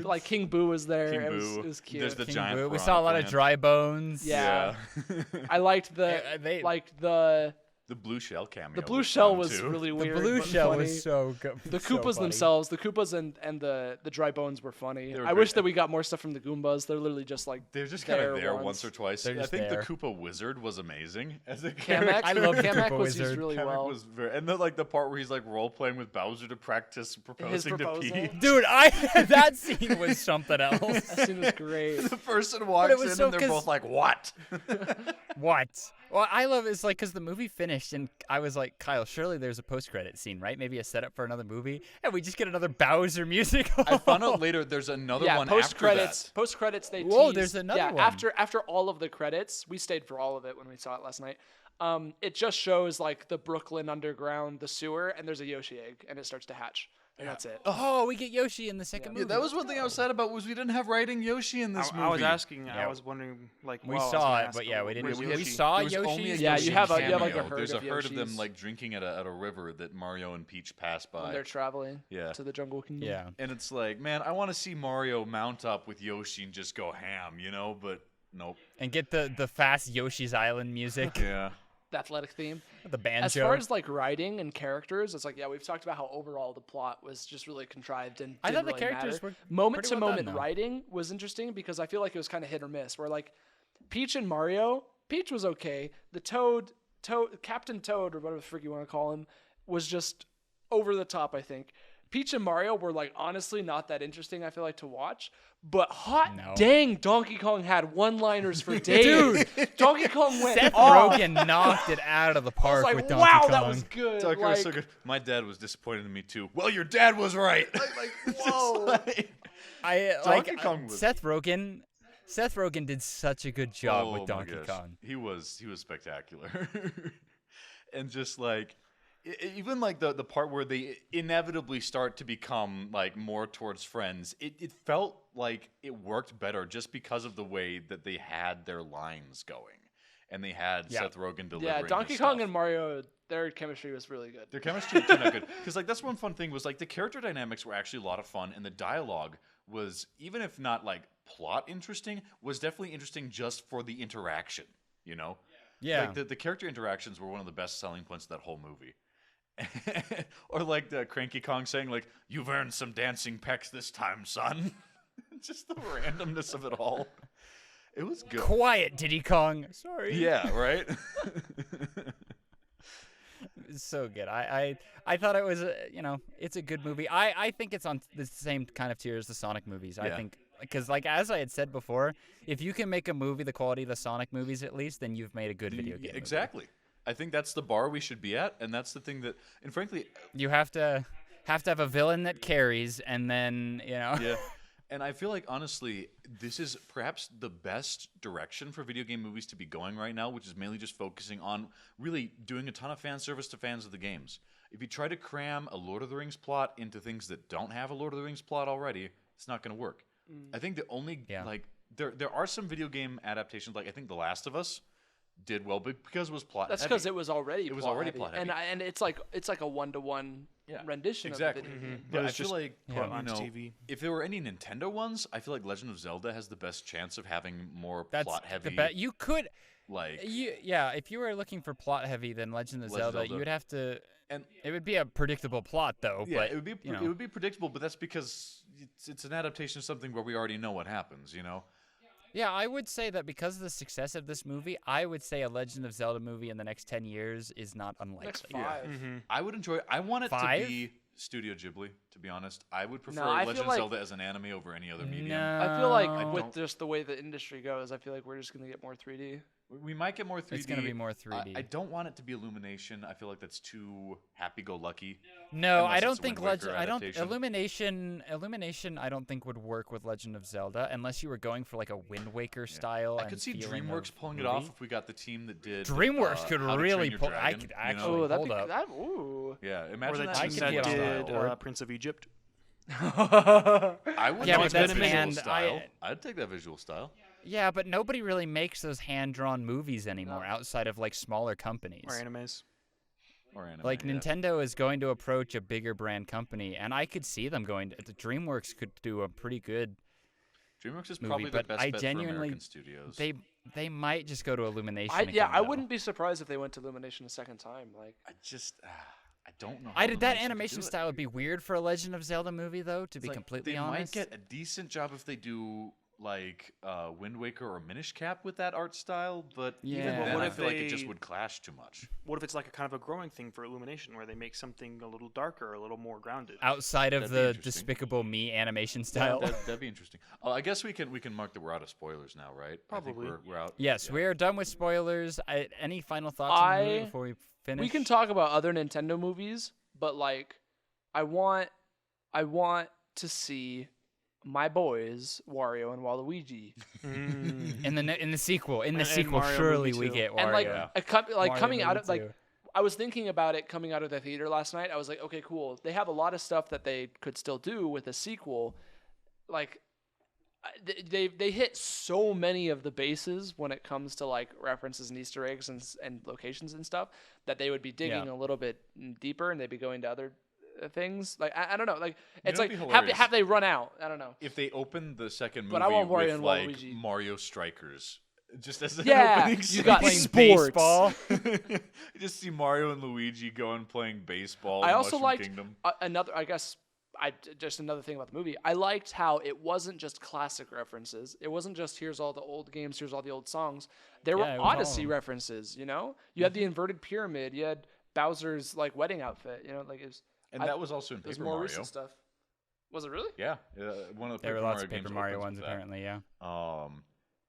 Like King Boo was there. King it was, Boo. it was cute. There's the King giant. Boo. We piranha saw a lot of plant. dry bones. Yeah. Yeah. I liked the They- The blue shell cameo. the blue was shell fun, was too. really The weird. blue but shell funny. was so good. The so Koopas funny. themselves, the Koopas and the dry bones were funny. They were I wish great. that we got more stuff from the Goombas. They're literally just like They're just kind of there once. once or twice. They're I just think there. the Koopa Wizard was amazing as a Kamek. character. I love the Kamek Koopa was used Wizard. really Kamek well. was very, and then like the part where he's like role playing with Bowser to practice proposing to proposal. Peach. Dude, that scene was something else. That scene was great. The person walks was in so and they're 'cause- both like, "What?" What? Well, I love it's like because the movie finished and I was like, Kyle, surely there's a post-credit scene, right? Maybe a setup for another movie, and we just get another Bowser music. I found out later there's another Yeah, one post after credits. that. Post credits. They Whoa, teased- there's another yeah, one. After all of the credits, we stayed for all of it when we saw it last night. It just shows like the Brooklyn underground, the sewer, and there's a Yoshi egg, and it starts to hatch, and that's it. Oh, we get Yoshi in the second movie. Yeah, that was one thing I was sad about was we didn't have writing Yoshi in this movie. I was asking. Yeah. I was wondering, like, We well, I was saw gonna it, ask, but yeah, we didn't. where's We Yoshi? saw There was Yoshi. only a Yeah, Yoshi you have like a cameo. herd There's of a herd of them Yoshis like drinking at a river that Mario and Peach pass when by. they're traveling Yeah. to the jungle kingdom. Yeah. And it's like, man, I want to see Mario mount up with Yoshi and just go ham, you know? But nope. And get the fast Yoshi's Island music, Yeah. The athletic theme. the banjo. As far as like writing and characters, it's like, yeah, we've talked about how overall the plot was just really contrived and I didn't thought the really characters matter. were Moment pretty to well moment done, though. writing was interesting because I feel like it was kind of hit or miss. Where like Peach and Mario, Peach was okay. The Toad, Captain Toad or whatever the frick you want to call him, was just over the top. I think Peach and Mario were like honestly not that interesting. I feel like to watch. But hot No. dang, Donkey Kong had one-liners for days. Donkey Kong went Seth off. Rogen knocked it out of the I was park like, with Donkey wow, Kong. that was good. Tucker like, was so good. My dad was disappointed in me too. Well, your dad was right. Like, whoa. I Donkey like Kong was- Seth Rogen. Seth Rogen did such a good job Oh with my Donkey gosh. Kong. He was spectacular. And just like even like the part where they inevitably start to become like more towards friends, it felt like it worked better just because of the way that they had their lines going. And they had Yeah. Seth Rogen delivering. Yeah, his Donkey Kong stuff. and Mario, their chemistry was really good. Their chemistry turned out good because like that's one fun thing was like the character dynamics were actually a lot of fun and the dialogue was, even if not like plot interesting, was definitely interesting just for the interaction, you know? Yeah. Like the character interactions were one of the best selling points of that whole movie. Or like the Cranky Kong saying like, "You've earned some dancing pecs this time, son." Just the randomness of it all. It was good. Quiet, Diddy Kong. Sorry. Yeah, right? It's so good. I thought it was it's a good movie. I think it's on the same kind of tier as the Sonic movies. I Yeah. think because like as I had said before, if you can make a movie the quality of the Sonic movies at least, then you've made a good video game. movie. Exactly. I think that's the bar we should be at, and that's the thing that, and frankly, You have to have a villain that carries, and then yeah. And I feel like, honestly, this is perhaps the best direction for video game movies to be going right now, which is mainly just focusing on really doing a ton of fan service to fans of the games. If you try to cram a Lord of the Rings plot into things that don't have a Lord of the Rings plot already, it's not going to work. I think the only, Yeah. like, there are some video game adaptations, like I think The Last of Us did well because it was plot. That's heavy. because it was already plot heavy. and it's like a 1-to-1 rendition exactly. of the video game. But It I was feel just like put on TV. if there were any Nintendo ones, I feel like Legend of Zelda has the best chance of having more That's plot heavy. You could, like if you were looking for plot heavy, then Legend of Zelda, you would have to. and It would be a predictable plot, though. yeah, but it would be you know. it would be predictable, but that's because it's an adaptation of something where we already know what happens. Yeah, I would say that because of the success of this movie, I would say a Legend of Zelda movie in the next 10 years is not unlikely. Next 5. I would enjoy. I want it 5? to be Studio Ghibli. To be honest, I would prefer I feel Legend of like- Zelda as an anime over any other medium. No. I feel like I with don't- just the way the industry goes, I feel like we're just gonna get more 3D. We might get more 3D. It's gonna be more 3D. I don't want it to be Illumination. I feel like that's too happy-go-lucky. No, Unless I don't it's a think Wind Waker Legend. I don't adaptation. Illumination. I don't think would work with Legend of Zelda unless you were going for like a Wind Waker style. I and could see feeling DreamWorks of pulling it movie. off if we got the team that did. DreamWorks could How to really Train Your pull. I Dragon, could you know? actually Oh, that'd hold be up. that. Ooh. Yeah, Or imagine the that I team could that get on did board. Prince of Egypt. I would Yeah, take but that that's visual hand- style. I'd take that visual style. Yeah, but nobody really makes those hand-drawn movies anymore outside of like smaller companies. Or animes. Or anime. Like yeah. Nintendo is going to approach a bigger brand company, and I could see them going. The DreamWorks could do a pretty good. DreamWorks is movie, probably the but best I bet genuinely- for American studios. They might just go to Illumination. I again, though. wouldn't be surprised if they went to Illumination a second time. Like, I don't know. I how did that Illumination could animation do it. style would be weird for a Legend of Zelda movie, though. To be Like, completely they honest, might get a decent job if they do like Wind Waker or Minish Cap with that art style, but even Yeah. then, What I if feel like it just they- would clash too much. What if it's like a kind of a growing thing for Illumination, where they make something a little darker, a little more grounded? outside of That'd be the interesting. Despicable Me animation style. That'd be interesting. I guess we can mark that we're out of spoilers now, right? I Probably. think we're out. Yes, Yeah. we are done with spoilers. Any final thoughts on the movie before we finish? we can talk about other Nintendo movies, but like, I want to see my boys Wario and Waluigi, in the sequel. In the And sequel, Mario surely movie we too. get Wario. and like Mario coming out movie of like. too. I was thinking about it coming out of the theater last night. I was like, okay, cool. They have a lot of stuff that they could still do with a sequel. Like, they hit so many of the bases when it comes to like references and Easter eggs and locations and stuff that they would be digging Yeah. a little bit deeper and they'd be going to other things. Like, I don't know. Like, it's know like what'd be have hilarious? they run out? I don't know. If they open the second movie But I want Wario with and like Waluigi. Mario Strikers, just as an Yeah, opening you got scene. Playing sports. baseball. You just see Mario and Luigi going playing baseball. I in also Mushroom liked Kingdom. another. I guess just another thing about the movie. I liked how it wasn't just classic references. It wasn't just here's all the old games, here's all the old songs. There Yeah, were it was all of Odyssey them. references. You know, you had the inverted pyramid. You had Bowser's like wedding outfit. You know, like it was. And that was also in There's Paper more Mario. recent stuff. Was it really? Yeah, one of the There were Paper lots Mario of Paper games Mario opens ones, with that. apparently. Yeah.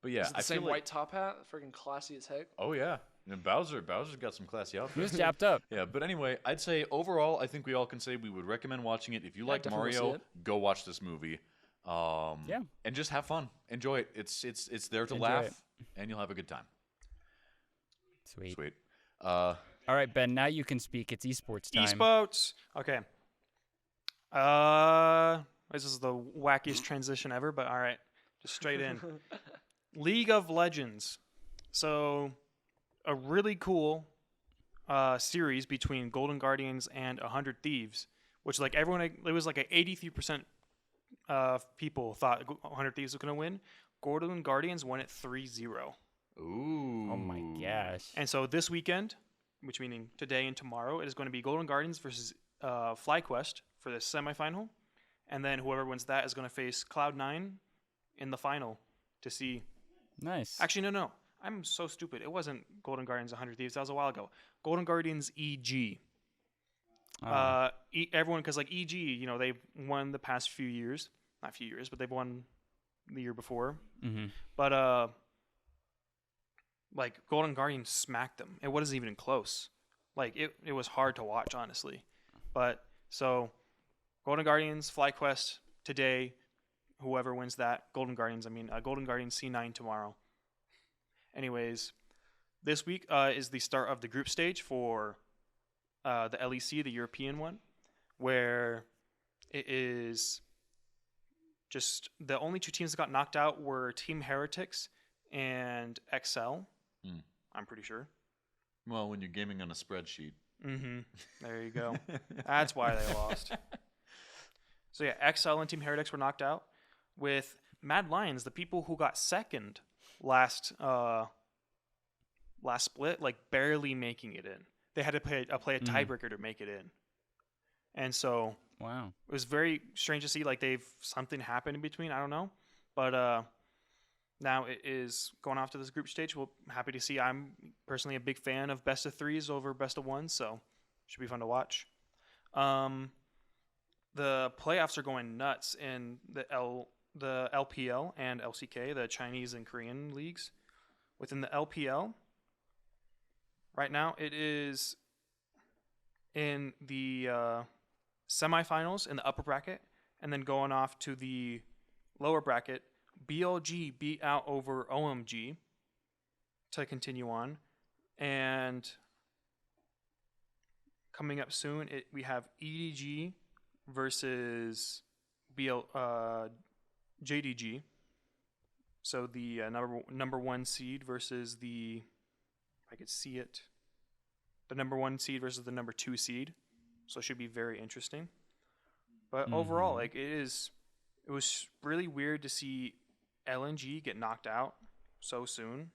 But yeah, Is it the I same feel like, white top hat? Freaking classy as heck. Oh yeah, and Bowser's got some classy He was outfits. japped up. Yeah, but anyway, I'd say overall, I think we all can say we would recommend watching it. If you like definitely see Mario, it. go watch this movie. Yeah. And just have fun, enjoy it. It's there to Enjoy laugh, it. and you'll have a good time. Sweet. Sweet. All right, Ben. Now you can speak. It's esports time. Esports. Okay. This is the wackiest transition ever, but all right, just straight in. League of Legends. So, a really cool series between Golden Guardians and 100 Thieves, which like everyone, it was like an 83% people thought 100 Thieves was gonna win. Golden Guardians won it 3-0. Ooh. Oh my gosh. And so this weekend, which meaning today and tomorrow, it is going to be Golden Guardians versus FlyQuest for the semifinal, and then whoever wins that is going to face Cloud9 in the final to see. Nice. Actually, no, I'm so stupid. It wasn't Golden Guardians 100 Thieves. That was a while ago. Golden Guardians EG. Everyone, because like EG, you know, they've won the past few years. Not few years, but they've won the year before. Mm-hmm. But like Golden Guardian smacked them. It wasn't even close. Like it was hard to watch, honestly. But so Golden Guardians, FlyQuest today. Whoever wins that, Golden Guardians C9 tomorrow. Anyways, this week is the start of the group stage for the LEC, the European one, where it is just the only two teams that got knocked out were Team Heretics and XL. I'm pretty sure. Well, when you're gaming on a spreadsheet. Mm-hmm. There you go. That's why they lost. So yeah, XL and Team Heretics were knocked out, with Mad Lions, the people who got second last split, like barely making it in. They had to play a tiebreaker to make it in, and so Wow. it was very strange to see. Like something happened in between. I don't know, but now it is going off to this group stage. Well, happy to see. I'm personally a big fan of best of threes over best of ones, so should be fun to watch. The playoffs are going nuts in the LPL and LCK, the Chinese and Korean leagues. Within the LPL, right now it is in the semifinals in the upper bracket, and then going off to the lower bracket. BLG beat out over OMG to continue on, and coming up soon, we have EDG versus JDG. So the number one seed versus the number one seed versus the number 2 seed. So it should be very interesting. But overall, like it was really weird to see LNG get knocked out so soon,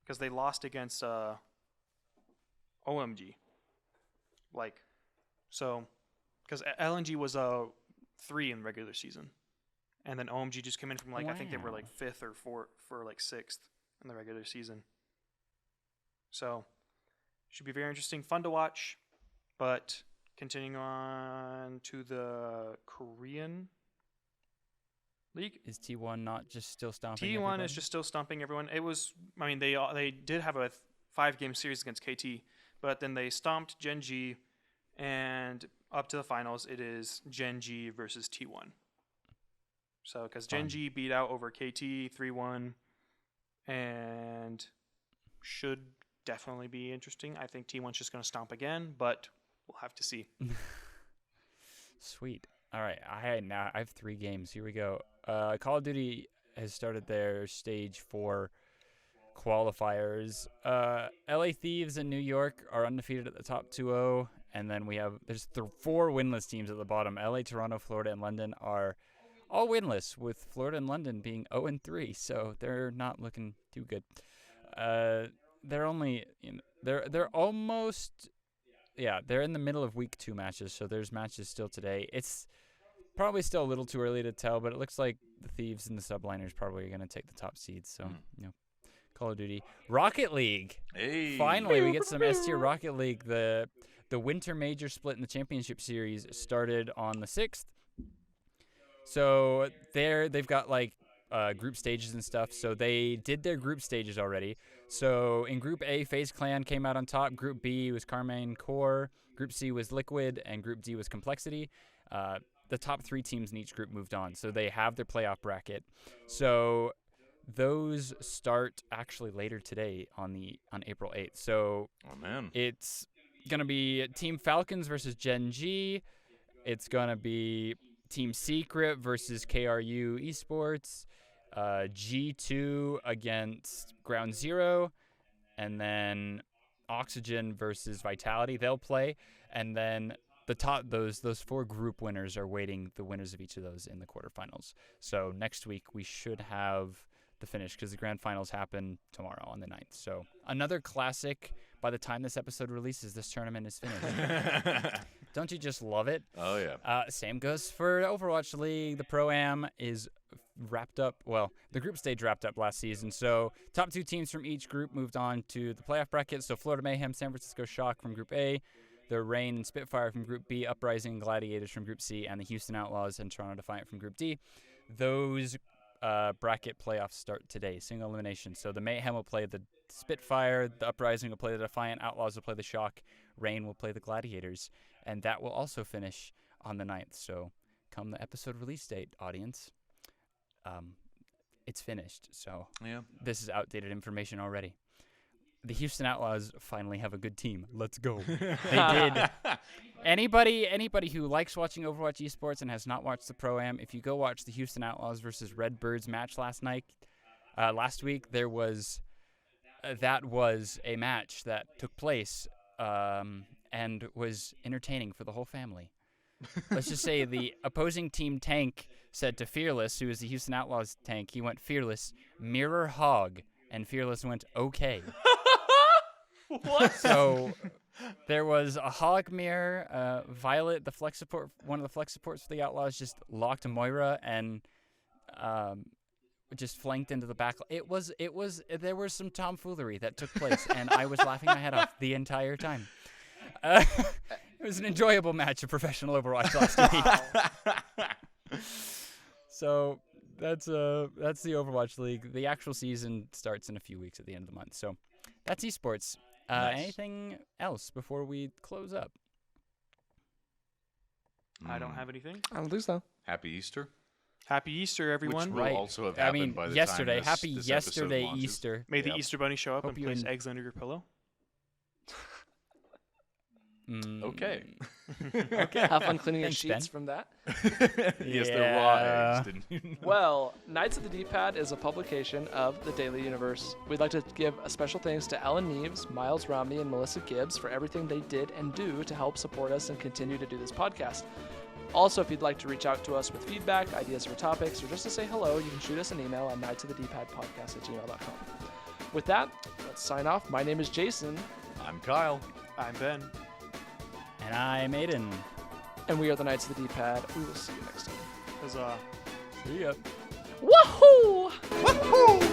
because they lost against OMG. Because LNG was a 3 in regular season, and then OMG just came in from I think they were 5th or 4th for 6th in the regular season. So should be very interesting, fun to watch. But continuing on to the Korean league, Is T1 not just still stomping? T1 everybody? is just still stomping everyone. It was, they did have a 5-game series against KT, but then they stomped Gen G, and up to the finals, it is Gen G versus T1. So, because Gen G beat out over KT 3-1, and should definitely be interesting. I think T1's just going to stomp again, but we'll have to see. Sweet. All right, I have 3 games. Here we go. Call of Duty has started their stage 4 qualifiers. LA Thieves and New York are undefeated at the top 2-0, and then there's 4 winless teams at the bottom. LA, Toronto, Florida, and London are all winless, with Florida and London being 0-3, so they're not looking too good. They're almost. Yeah, they're in the middle of week 2 matches, so there's matches still today. It's probably still a little too early to tell, but it looks like the Thieves and the Subliners probably are going to take the top seeds. So, Call of Duty. Rocket League. Hey. Finally, we get some S-tier Rocket League. The winter major split in the championship series started on the 6th. So they've got group stages and stuff. So they did their group stages already. So in Group A, FaZe Clan came out on top. Group B was Carmine Core. Group C was Liquid, and Group D was Complexity. The top 3 teams in each group moved on, so they have their playoff bracket. So those start actually later today on April 8th. So it's gonna be Team Falcons versus Gen G. It's gonna be Team Secret versus KRU Esports. G2 against Ground Zero, and then Oxygen versus Vitality. They'll play, and then those 4 group winners are waiting the winners of each of those in the quarterfinals. So next week we should have the finish, because the grand finals happen tomorrow on the 9th. So another classic. By the time this episode releases, this tournament is finished. Don't you just love it? Oh, yeah. Same goes for Overwatch League. The Pro-Am is wrapped up. Well, the group stage wrapped up last season. So top 2 teams from each group moved on to the playoff bracket. So Florida Mayhem, San Francisco Shock from Group A, the Reign and Spitfire from Group B, Uprising and Gladiators from Group C, and the Houston Outlaws and Toronto Defiant from Group D. Those bracket playoffs start today, single elimination. So the Mayhem will play the Spitfire, the Uprising will play the Defiant, Outlaws will play the Shock, Reign will play the Gladiators, and that will also finish on the 9th. So come the episode release date, audience, it's finished. So this is outdated information already. The Houston Outlaws finally have a good team. Let's go. They did. Anybody who likes watching Overwatch Esports and has not watched the Pro-Am, if you go watch the Houston Outlaws versus Redbirds match last week, there was that was a match that took place and was entertaining for the whole family. Let's just say the opposing team tank said to Fearless, who is the Houston Outlaws tank, he went, Fearless, mirror hog, and Fearless went, okay. What? So there was a hog mirror. Violet, the flex support, one of the flex supports for the Outlaws, just locked a Moira and just flanked into the back. There was some tomfoolery that took place, and I was laughing my head off the entire time. It was an enjoyable match of professional Overwatch last week. So that's the Overwatch League. The actual season starts in a few weeks at the end of the month. So that's esports. Nice. Anything else before we close up? I don't have anything. I don't think so. Happy Easter. Happy Easter, everyone. Which will also have happened by the yesterday. time Happy this yesterday episode launches. Easter. May the Easter Bunny show up Hope and you place en- eggs under your pillow. Okay. Okay. Have fun cleaning your Thanks, sheets Ben. from that. Yes, they're raw Yeah. eggs, didn't you know? Well, Knights of the D-Pad is a publication of the Daily Universe. We'd like to give a special thanks to Ellen Neves, Miles Romney, and Melissa Gibbs for everything they did and do to help support us and continue to do this podcast. Also, if you'd like to reach out to us with feedback, ideas for topics, or just to say hello, you can shoot us an email at knightsofthedpadpodcast@gmail.com. With that, let's sign off. My name is Jason, I'm Kyle. I'm Ben. And I'm Aidan. and we are the Knights of the D-Pad. We will see you next time. Huzzah. See ya. Woohoo! Woohoo!